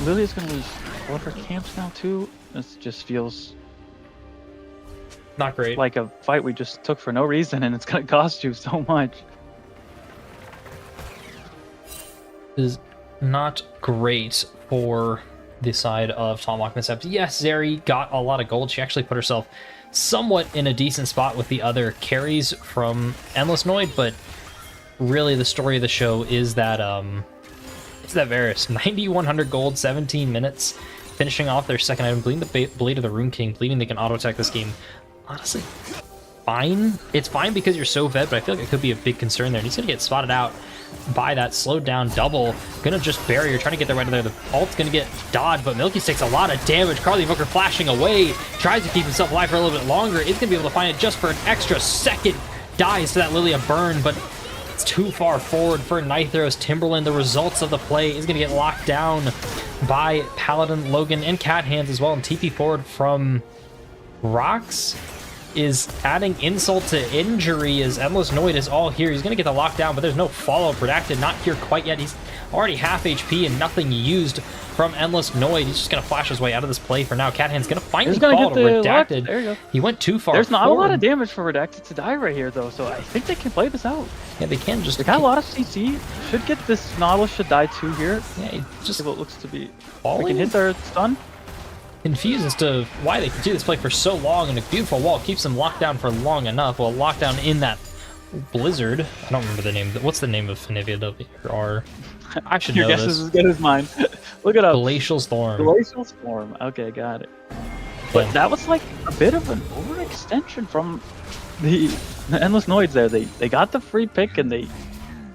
Lily's gonna lose all of her camps now too. This just feels Not great. like a fight we just took for no reason, and it's gonna cost you so much. Is not great for the side of Tomahawk Mishaps. Yes, Zeri got a lot of gold. She actually put herself somewhat in a decent spot with the other carries from Endless Noid, but really the story of the show is that it's that Varus. 9,100 gold, 17 minutes, finishing off their second item, bleeding the Blade of the Rune King, believing they can auto-attack this game. Honestly, fine. It's fine because you're so fed, but I feel like it could be a big concern there. And he's going to get spotted out by that slowed down double. Going to just barrier, trying to get their way to there. The ult's going to get dodged, but Milky takes a lot of damage. Carly Invoker flashing away, tries to keep himself alive for a little bit longer. Is going to be able to find it just for an extra second. Dies to that Lilia burn, but it's too far forward for Nitho's Timberland. The results of the play is going to get locked down by Paladin, Logan, and Cat Hands as well. And TP forward from Rox is adding insult to injury as Endless Noid is all here. He's going to get the lockdown, but there's no follow-up. Redacted not here quite yet. He's already half HP and nothing used from Endless Noid. He's just going to flash his way out of this play for now. Cathand's going to find the ball to Redacted. There you go. He went too far There's not forward. a lot of damage for Redacted to die right here, though, so I think they can play this out. Yeah, they can just... They got a lot of CC. Should get this Nautilus should die too here. Yeah, he just If it looks to be... falling? We can hit their stun. Confused as to why they can do this play for so long, and a beautiful wall keeps them locked down for long enough. Well, locked down in that blizzard. I don't remember the name. What's the name of Anivia or I should know Your guess this. is as good as mine. Look it up. Glacial Storm. Glacial Storm. Okay, got it. But Yeah. that was like a bit of an overextension from the Endless Noids there. They got the free pick and they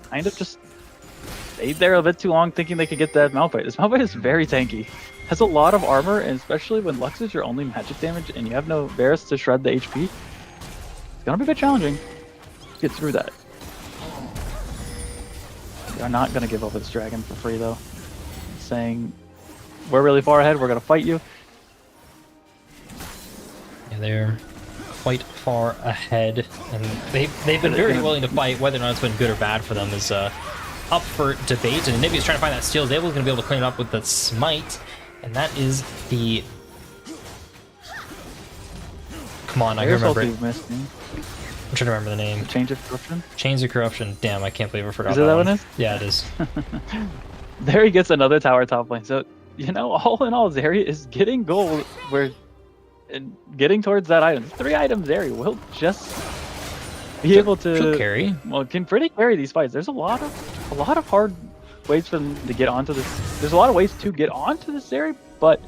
kind of just stayed there a bit too long thinking they could get that Malphite. This Malphite is very tanky. Has a lot of armor, and especially when Lux is your only magic damage and you have no Varus to shred the HP, it's gonna be a bit challenging to get through that. They're not gonna give over this dragon for free though. Saying, we're really far ahead, we're gonna fight you. Yeah, they're quite far ahead, and they've been very willing to fight. Whether or not it's been good or bad for them is up for debate. And Nibia's trying to find that steal. Zabel's gonna be able to clean it up with the smite. And that is the... Come on, I can remember it. Missed me. I'm trying to remember the name. Change of corruption? Chains of Corruption. Damn, I can't believe I forgot Is it that one. one is? Yeah, it is. There he gets another tower top lane. So, you know, all in all, Zeri is getting gold. We're getting towards that item. 3 items Zeri will just be able to... She'll carry. Well, can pretty carry these fights. There's a lot of hard ways for them to get onto this. There's a lot of ways to get onto this Zeri, but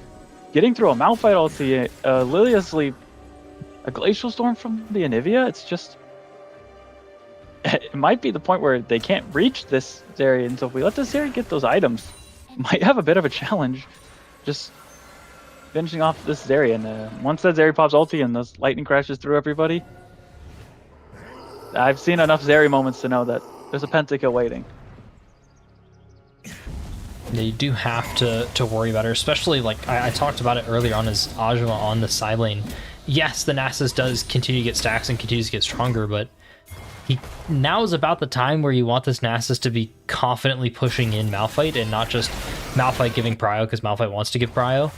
getting through a Malphite ulti, Lilia Sleep, a Glacial Storm from the Anivia, it's just... It might be the point where they can't reach this Zeri, and so if we let this Zeri get those items, might have a bit of a challenge just finishing off this Zeri. And once that Zeri pops ulti and those lightning crashes through everybody, I've seen enough Zeri moments to know that there's a pentakill waiting. You do have to worry about her, especially like I talked about it earlier on as Ajima on the side lane. Yes, the Nasus does continue to get stacks and continues to get stronger, but now is about the time where you want this Nasus to be confidently pushing in Malphite and not just Malphite giving prio because Malphite wants to give prio.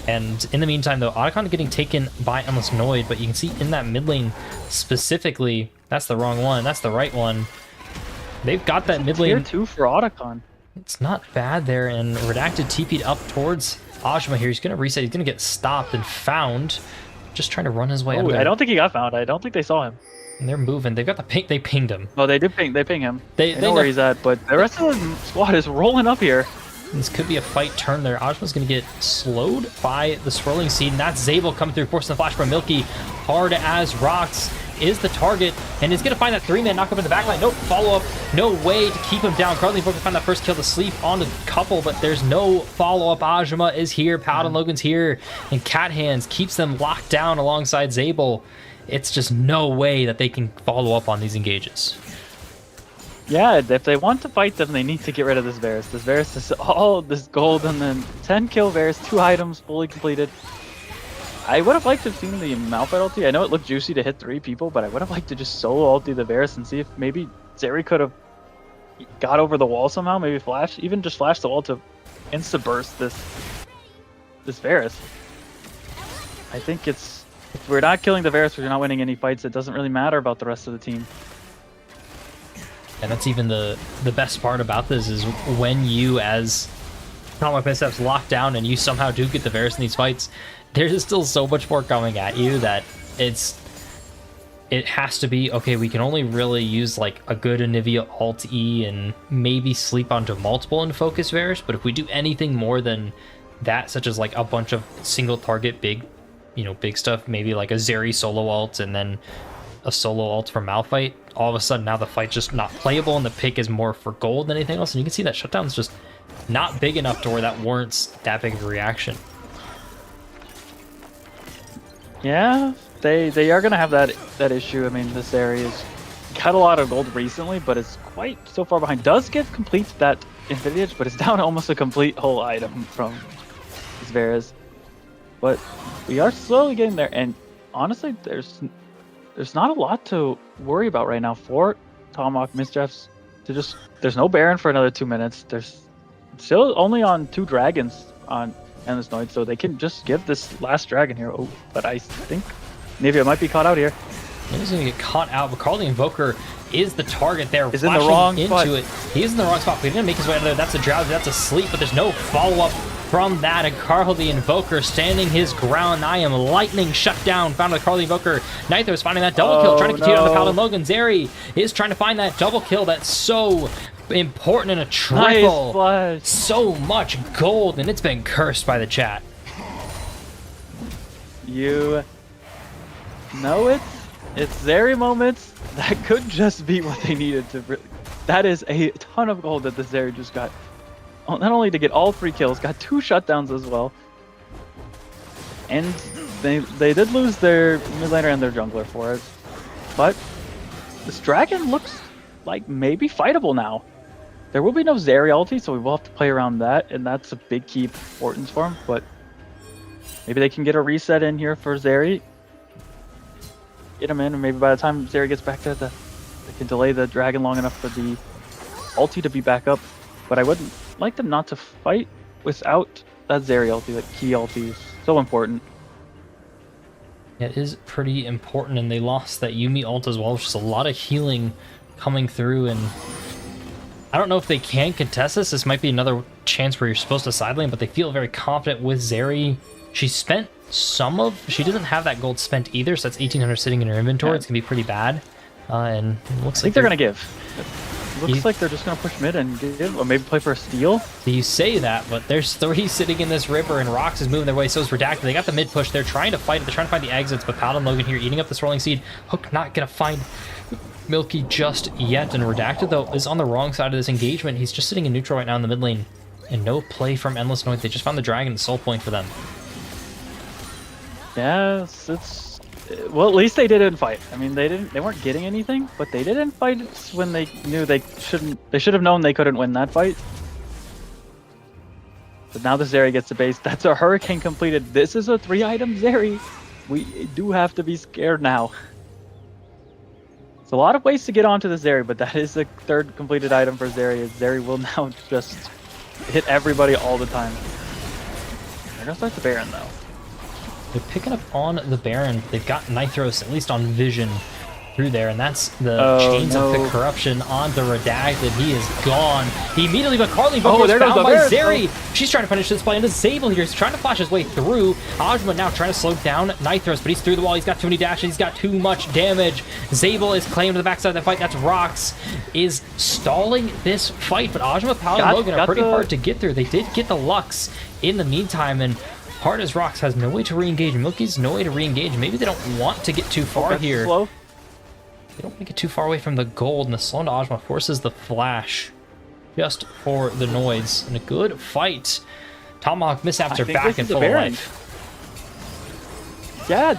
And in the meantime, though, Otacon getting taken by Endless Noid, but you can see in that mid lane specifically, that's the wrong one, that's the right one. They've got that mid lane. Tier 2 for Otacon. It's not bad there, and Redacted TP'd up towards Ajima here. He's going to reset. He's going to get stopped and found. Just trying to run his way out of there. I don't think he got found. I don't think they saw him. And they're moving. They've got the ping. They pinged him. Oh, they did ping. They ping him. They know where he's at, but the rest of the squad is rolling up here. This could be a fight turn there. Ajima's going to get slowed by the Swirling Seed, and that's Zabel coming through, forcing the flash from Milky. Hard as rocks is the target, and is going to find that 3-man knock up in the backline. No follow-up, no way to keep him down. Carly Invoker find that first kill to sleep on the couple, but there's no follow-up. Ajima is here, Paladin Logan's here, and Cat Hands keeps them locked down alongside Zabel. It's just no way that they can follow up on these engages. Yeah, if they want to fight them, they need to get rid of this Varus. This Varus is all this gold, and then 10 kill Varus, 2 items fully completed. I would have liked to have seen the Malphite ulti. I know it looked juicy to hit 3 people, but I would have liked to just solo ulti the Varus and see if maybe Zeri could have got over the wall somehow. Maybe flash, even just flash the wall to insta burst this Varus. I think if we're not killing the Varus, we're not winning any fights. It doesn't really matter about the rest of the team. And that's even the best part about this is when you, as Comic Missteps, lock down and you somehow do get the Varus in these fights, there's still so much more coming at you that it has to be, okay, we can only really use like a good Anivia Alt-E and maybe sleep onto multiple and focus Varus, but if we do anything more than that, such as like a bunch of single target big stuff, maybe like a Zeri solo ult and then a solo ult from Malphite, all of a sudden now the fight's just not playable and the pick is more for gold than anything else, and you can see that shutdown's just not big enough to where that warrants that big of a reaction. Yeah, they are gonna have that issue. I mean, this area's got a lot of gold recently, but it's quite so far behind. Does give complete that Infinity Edge, but it's down almost a complete whole item from this Varus. But we are slowly getting there, and honestly, there's not a lot to worry about right now for Tomahawk Mischiefs. There's no Baron for another 2 minutes. There's still only on 2 dragons on Endless Noid, so they can just give this last dragon here. Oh, but I think Nivea might be caught out here. He's gonna get caught out, but Carl the Invoker is the target there. Is in the wrong spot. He is in the wrong spot, but he didn't make his way out of there. That's a drowsy, that's a sleep, but there's no follow-up from that, and Carl the Invoker standing his ground. I am lightning shut down, found by Carl the Invoker. Nitho is finding that double kill, trying to continue on the Paladin Logan. Zeri is trying to find that double kill that's so important in a triple. Nice, so much gold, and it's been cursed by the chat. You know it. It's Zeri moments. That could just be what they needed to really... That is a ton of gold that the Zeri just got. Not only to get all 3 kills, got 2 shutdowns as well. And they did lose their mid laner and their jungler for it. But this dragon looks like maybe fightable now. There will be no Zeri ulti, so we will have to play around that, and that's a big key importance for him. But maybe they can get a reset in here for Zeri. Get him in, and maybe by the time Zeri gets back there, they can delay the dragon long enough for the ulti to be back up. But I would like them not to fight without that Zeri ulti, that key ulti is so important. It is pretty important, and they lost that Yuumi ult as well, which is a lot of healing coming through, and I don't know if they can contest this. This might be another chance where you're supposed to side lane, but they feel very confident with Zeri. She spent she doesn't have that gold spent either, so that's 1,800 sitting in her inventory. Yeah. It's going to be pretty bad. And it looks like they're going to give. It looks like they're just going to push mid and give, or maybe play for a steal. So you say that, but there's 3 sitting in this river, and Rox is moving their way, so is Redacted. They got the mid push. They're trying to fight it. They're trying to find the exits, but Paladin Logan here eating up the Swirling Seed. Hook not going to find Milky just yet, and Redacted, though, is on the wrong side of this engagement. He's just sitting in neutral right now in the mid lane, and no play from Endless Noid. They just found the dragon, the soul point for them. Yes, Well, at least they didn't fight. I mean, they weren't getting anything, but they didn't fight when they knew they shouldn't. They should have known they couldn't win that fight. But now the Zeri gets the base. That's a Hurricane completed. This is a 3-item Zeri. We do have to be scared now. It's a lot of ways to get onto the Zeri, but that is the 3rd completed item for Zeri. Zeri will now just hit everybody all the time. They're gonna start the Baron though. They're picking up on the Baron. They've got Nithros, at least on vision, through there, and that's the Chains of the Corruption on the Redacted. He is gone. He immediately, but Carly Book was found by Zeri. She's trying to finish this play into Zabel here. He's trying to flash his way through. Ajma now trying to slow down Nithros, but he's through the wall. He's got too many dashes. He's got too much damage. Zabel is claimed to the backside of the fight. That's Rox is stalling this fight, but Ajma, Pal, and Logan are pretty hard to get through. They did get the Lux in the meantime, and hard as Rox has no way to re-engage. Milky's no way to re-engage. Maybe they don't want to get too far here. Slow. They don't want to get too far away from the gold, and the slow to Ajma forces the flash just for the noise. And a good fight. Tomahawk Mishaps are back in full life. Yeah,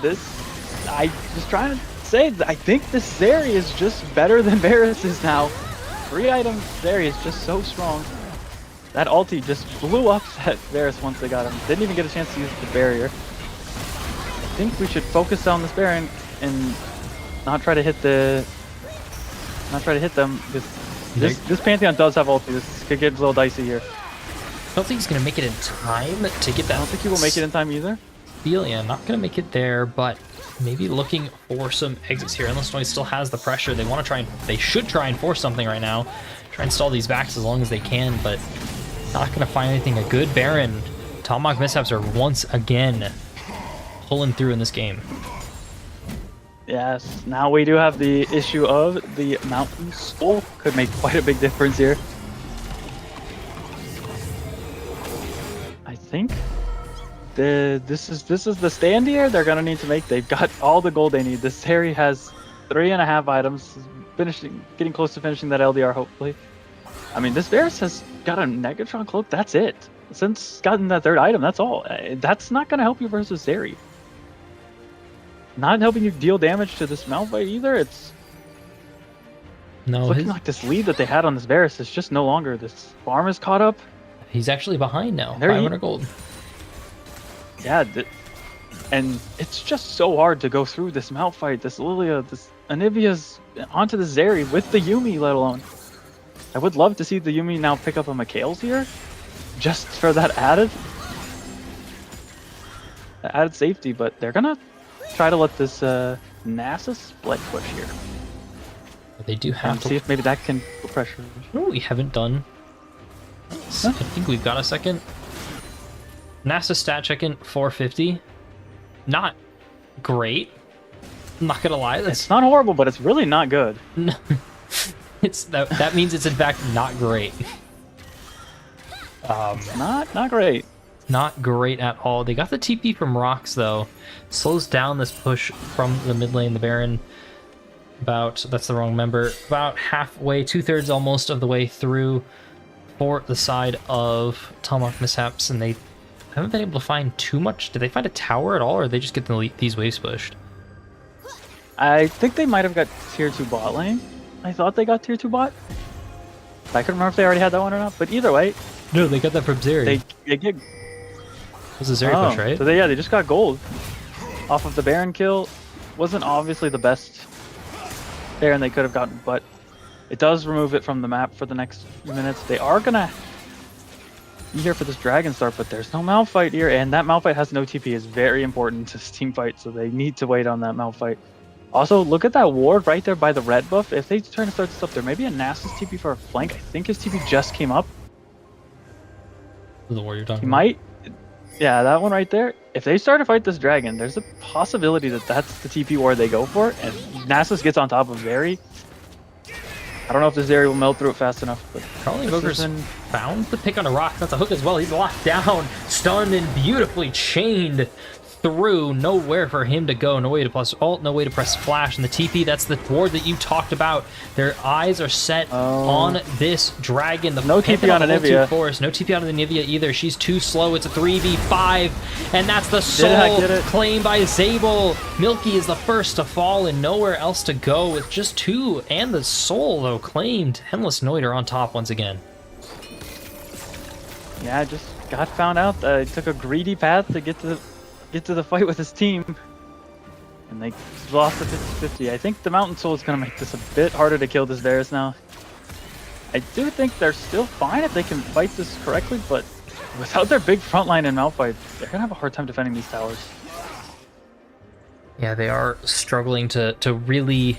I was trying to say, I think this Zeri is just better than Varus is now. 3-item Zeri is just so strong. That ulti just blew up that Varus once they got him. Didn't even get a chance to use the barrier. I think we should focus on this Baron and not try to hit them. This Pantheon does have ulti. This could get a little dicey here. I don't think he's gonna make it in time to get that. I don't think he will make it in time either. Yeah, not gonna make it there, but maybe looking for some exits here. Illinois still has the pressure. They want to try and they should try and force something right now. Try and stall these backs as long as they can, but not gonna find anything. A good Baron. Tomahawk Mishaps are once again pulling through in this game. Yes, now we do have the issue of the Mountain Skull. Could make quite a big difference here. I think this is the stand here they're gonna need to make. They've got all the gold they need. This Zeri has 3.5 items, getting close to finishing that LDR hopefully. I mean, this Varus has got a Negatron cloak. That's it. Since gotten that 3rd item, that's all. That's not gonna help you versus Zeri. Not helping you deal damage to this Malphite either. It's looking like this lead that they had on this Varus is just no longer. This farm is caught up. He's actually behind now. 500 gold. Yeah, and it's just so hard to go through this Malphite, this Lilia, this Anivia's onto the Zeri with the Yuumi, let alone. I would love to see the Yuumi now pick up a Mikhail's here, just for that added safety, but they're gonna try to let this NASA split push here. They do have to see if maybe that can put pressure. No, we haven't done. Huh? I think we've got a second. NASA stat checking 450. Not great. I'm not gonna lie. It's not horrible, but it's really not good. No. That means it's in fact not great. Not great. Not great at all. They got the TP from Rox though. Slows down this push from the mid lane. The Baron that's the wrong member. About halfway, 2/3 almost of the way through for the side of Tomahawk Mishaps, and they haven't been able to find too much. Did they find a tower at all, or did they just get these waves pushed? I think they might have got tier 2 bot lane. I thought they got tier 2 bot. I couldn't remember if they already had that one or not, but either way. No, they got that from Zeri. They get... It was a Zeri push, right? So they just got gold off of the Baron kill. Wasn't obviously the best Baron they could have gotten, but it does remove it from the map for the next few minutes. They are gonna be here for this Dragon start, but there's no Malphite here, and that Malphite has no TP is very important to this team fight, so they need to wait on that Malphite. Also, look at that ward right there by the red buff. If they try to start this up, there may be a Nasus TP for a flank. I think his TP just came up. The ward you're talking He about? might. Yeah, that one right there. If they start to fight this dragon, there's a possibility that that's the TP ward they go for, and Nasus gets on top of Zeri. I don't know if the Zeri will melt through it fast enough. But Carly Boger's found the pick on a rock. That's a hook as well. He's locked down, stunned, and beautifully chained through. Nowhere for him to go. No way to plus ult. No way to press flash. And the TP, that's the ward that you talked about. Their eyes are set on this dragon. The no TP on Anivia. No TP on the Anivia either. She's too slow. It's a 3v5. And that's the soul claimed by Zabel. Milky is the first to fall and nowhere else to go with just 2. And the soul, though, claimed. Endless Noiter on top once again. Yeah, I just got found out. He took a greedy path to get to the fight with his team, and they lost the 50-50. I think the Mountain Soul is going to make this a bit harder to kill this Varus now. I do think they're still fine if they can fight this correctly, but without their big front line in Malphite, they're going to have a hard time defending these towers. Yeah, they are struggling to really...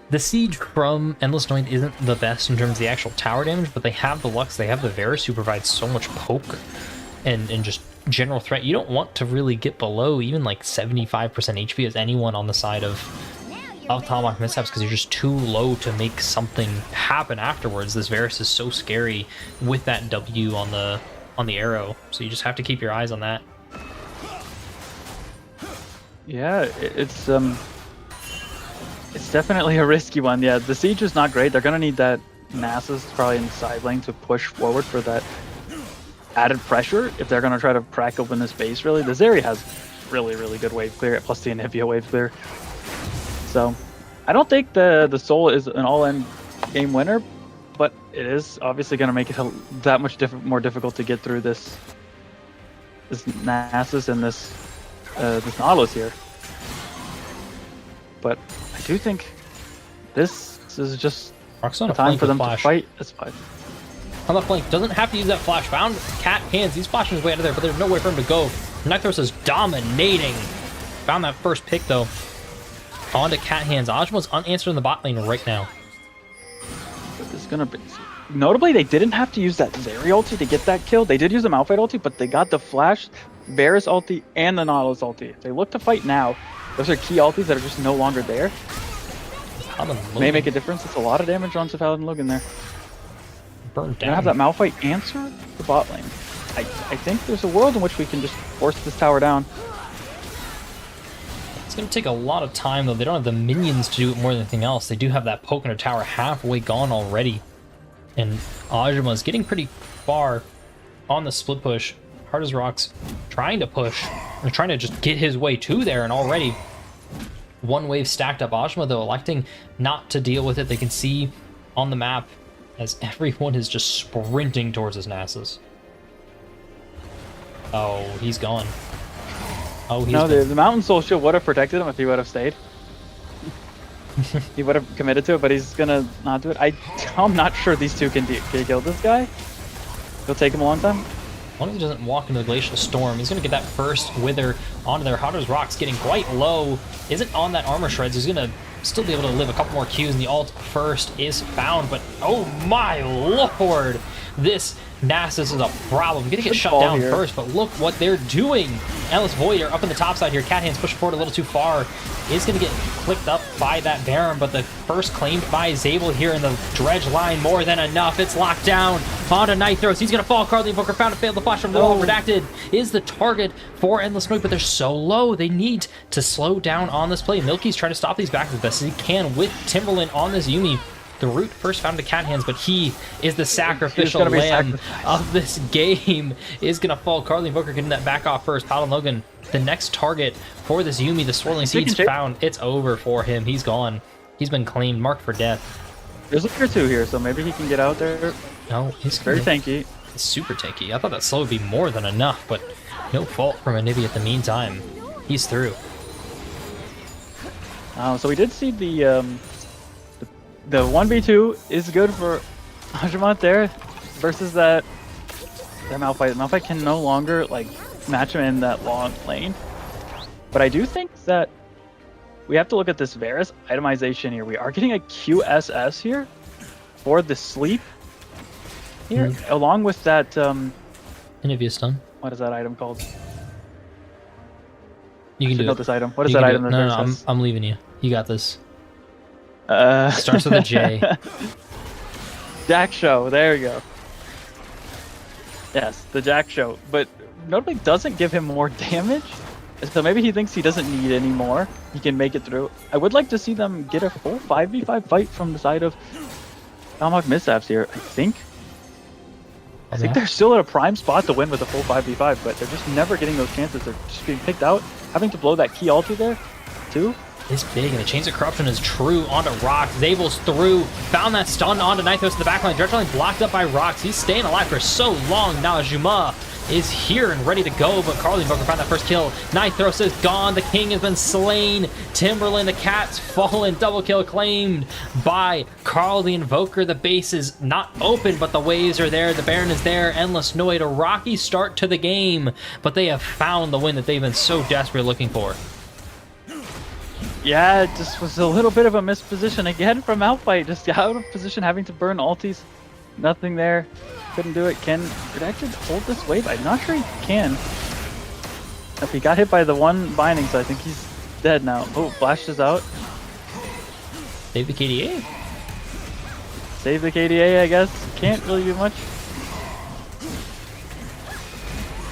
The siege from Endless Noid isn't the best in terms of the actual tower damage, but they have the Lux, they have the Varus who provides so much poke and just general threat. You don't want to really get below even like 75% HP as anyone on the side of Tomahawk Mishaps because you're just too low to make something happen afterwards. This Varus is so scary with that W on the arrow, so you just have to keep your eyes on that. Yeah, it's definitely a risky one. Yeah, the siege is not great. They're gonna need that Nasus probably in the side lane to push forward for that added pressure if they're gonna try to crack open this base. Really, the Zeri has really good wave clear, plus the Anivia wave clear. So I don't think the Soul is an all-in game winner, but it is obviously gonna make it that much more difficult to get through this Nasus and this Nautilus here. But I do think this is just a time for them to fight. That's fine. On the flank, doesn't have to use that flash. Found Cat Hands. He's flashing his way out of there, but there's nowhere for him to go. Nykthos is dominating. Found that first pick, though. On to Cat Hands. Ajma's unanswered in the bot lane right now. This is going to be... Notably, they didn't have to use that Zeri ulti to get that kill. They did use the Malphite ulti, but they got the flash, Varus ulti, and the Nautilus ulti. If they look to fight now, those are key ultis that are just no longer there. May make a difference. It's a lot of damage on Paladin Logan there. Burned down. Gonna have that Malphite answer the bot lane. I think there's a world in which we can just force this tower down. It's going to take a lot of time, though. They don't have the minions to do it more than anything else. They do have that poke in their tower halfway gone already. And Ajma's getting pretty far on the split push. Hard as rocks, trying to push and trying to just get his way to there, and already one wave stacked up. Ajma, though, electing not to deal with it. They can see on the map as everyone is just sprinting towards his Nasus. Oh, he's gone. Oh, he's no, the Mountain Soul Shield would have protected him if he would have stayed. He would have committed to it, but he's gonna not do it. I'm not sure these two can kill this guy. It'll take him a long time. As long as he doesn't walk into the Glacial Storm, he's going to get that first Wither onto there. Hard as Rocks getting quite low. Isn't on that Armor Shreds. He's going to still be able to live a couple more Qs, and the ult first is found. But oh my lord, this Nasus is a problem. Gonna get shut down here first, but look what they're doing. Endless Void up in the top side here. Cat Hands pushing forward a little too far. Is going to get clicked up by that Baron, but the first claimed by Zabel here in the dredge line, more than enough. It's locked down. On to Nykthos. He's going to fall. Carly Invoker found and failed the flash from the wall. Redacted is the target for Endless Noid, but they're so low. They need to slow down on this play. Milky's trying to stop these back as best as he can with Timberland on this Yuumi. The root first found to Cat Hands, but he is the sacrificial lamb of this game. Is going to fall. Carly Invoker getting that back off first. Paladin Logan, the next target for this Yuumi. The Swirling Seeds found. It's over for him. He's gone. He's been claimed, marked for death. There's a tier 2 here, so maybe he can get out there. No, he's very tanky. He's super tanky. I thought that slow would be more than enough, but no fault from Anivia at the meantime. He's through. So we did see the 1v2 is good for Ajamant there versus that Malphite. Malphite can no longer like match him in that long lane. But I do think that we have to look at this Varus itemization here. We are getting a QSS here for the sleep here, along with that Anivia stun. What is that item called? You can do this item. What is that item? No, I'm leaving you. You got this. Starts with a J. Jack Show. There you go. Yes, the Jack Show. But notably doesn't give him more damage. So maybe he thinks he doesn't need any more. He can make it through. I would like to see them get a full 5v5 fight from the side of Tomahawk Mishaps here. I think they're still at a prime spot to win with a full 5v5, but they're just never getting those chances. They're just being picked out. Having to blow that key ulti there, too. Is big, and the Chains of Corruption is true onto Rox. Zabel's through, found that stun onto Nithos in the backline. Dredgeline blocked up by Rox. He's staying alive for so long now. Juma is here and ready to go, but Carl the Invoker found that first kill. Nithos is gone. The king has been slain. Timberland, the cat's fallen. Double kill claimed by Carl the Invoker. The base is not open, but the waves are there. The Baron is there. Endless Noid, a rocky start to the game, but they have found the win that they've been so desperately looking for. Yeah, it just was a little bit of a misposition again from Malphite. Just out of position, having to burn ultis. Nothing there. Couldn't do it. Can it actually hold this wave? I'm not sure he can. If he got hit by the one binding, so I think he's dead now. Oh, Flash is out. Save the KDA. Save the KDA, I guess. Can't really do much.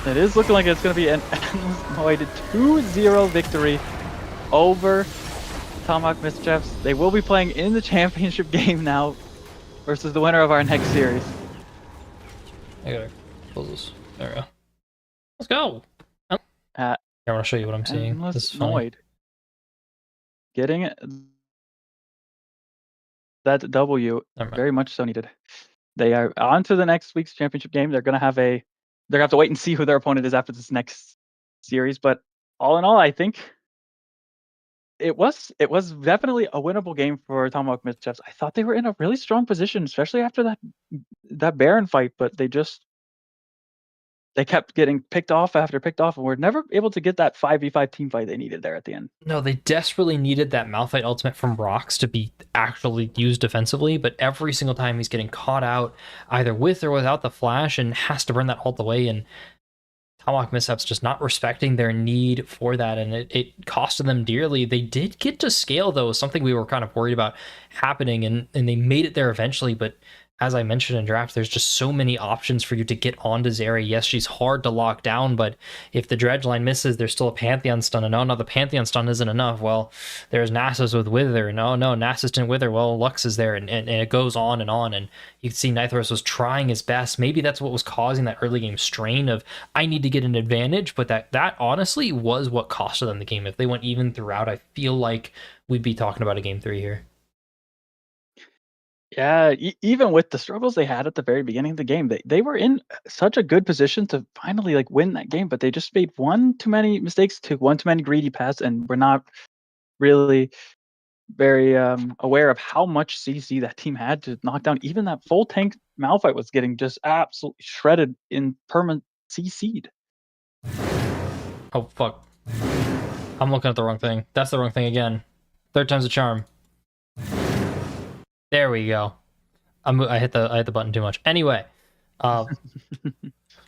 It is looking like it's going to be an Endless Noid 2-0 victory over Tomahawk Mischiefs. They will be playing in the championship game now versus the winner of our next series. I gotta close this. There we go. Let's go. I want to show you what I'm seeing. Endless This is funny. Noid. Getting that W, very much so needed. They are on to the next week's championship game. They're gonna have to wait and see who their opponent is after this next series. But all in all, I think it was definitely a winnable game for Tomahawk Mischiefs. I thought they were in a really strong position, especially after that Baron fight, but they kept getting picked off after picked off, and were never able to get that 5v5 team fight they needed there at the end. No, they desperately needed that Malphite ultimate from Rox to be actually used defensively, but every single time he's getting caught out, either with or without the flash, and has to burn that ult away, and Tomahawk Mishaps just not respecting their need for that, and it costed them dearly. They did get to scale, though, something we were kind of worried about happening, and they made it there eventually, but as I mentioned in draft, there's just so many options for you to get onto Zeri. Yes, she's hard to lock down, but if the dredge line misses, there's still a Pantheon stun. And no, the Pantheon stun isn't enough. Well, there's Nasus with Wither. No, Nasus didn't Wither. Well, Lux is there, and it goes on. And you can see Nithros was trying his best. Maybe that's what was causing that early game strain of, I need to get an advantage, but that honestly was what costed them the game. If they went even throughout, I feel like we'd be talking about a game 3 here. Yeah, even with the struggles they had at the very beginning of the game, they were in such a good position to finally win that game, but they just made one too many mistakes, took one too many greedy paths, and were not really very aware of how much CC that team had to knock down. Even that full tank Malphite was getting just absolutely shredded in permanent CC'd. Oh, fuck. I'm looking at the wrong thing. That's the wrong thing again. Third time's a charm. There we go. I hit the button too much. Anyway,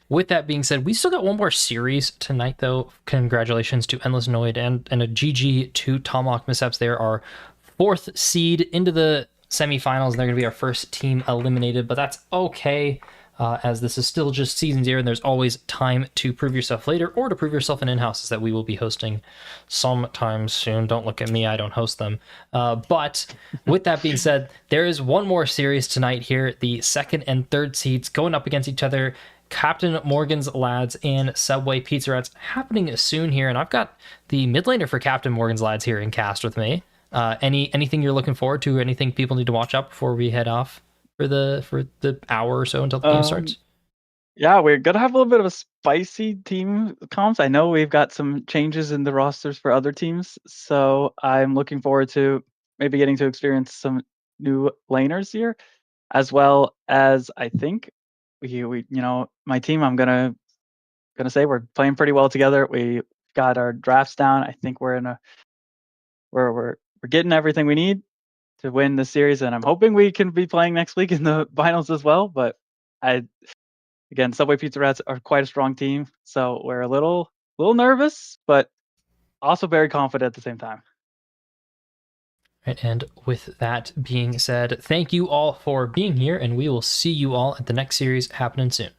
with that being said, we still got one more series tonight, though. Congratulations to Endless Noid and a GG to Tomahawk Mishaps. They're our 4th seed into the semifinals, and they're going to be our first team eliminated, but that's okay. As this is still just season 0, and there's always time to prove yourself later or to prove yourself in in-houses that we will be hosting sometime soon. Don't look at me, I don't host them. But with that being said, there is one more series tonight here. The 2nd and 3rd seeds going up against each other. Captain Morgan's Lads and Subway Pizza Rats happening soon here. And I've got the mid laner for Captain Morgan's Lads here in cast with me. Anything you're looking forward to? Anything people need to watch out before we head off for the hour or so until the game starts? Yeah, we're gonna have a little bit of a spicy team comps. I know we've got some changes in the rosters for other teams, so I'm looking forward to maybe getting to experience some new laners here, as well as I think we my team. I'm gonna say we're playing pretty well together. We got our drafts down. I think we're getting everything we need to win the series, and I'm hoping we can be playing next week in the finals as well. But again, Subway Pizza Rats are quite a strong team, so we're a little nervous, but also very confident at the same time. Right, and with that being said, thank you all for being here, and we will see you all at the next series happening soon.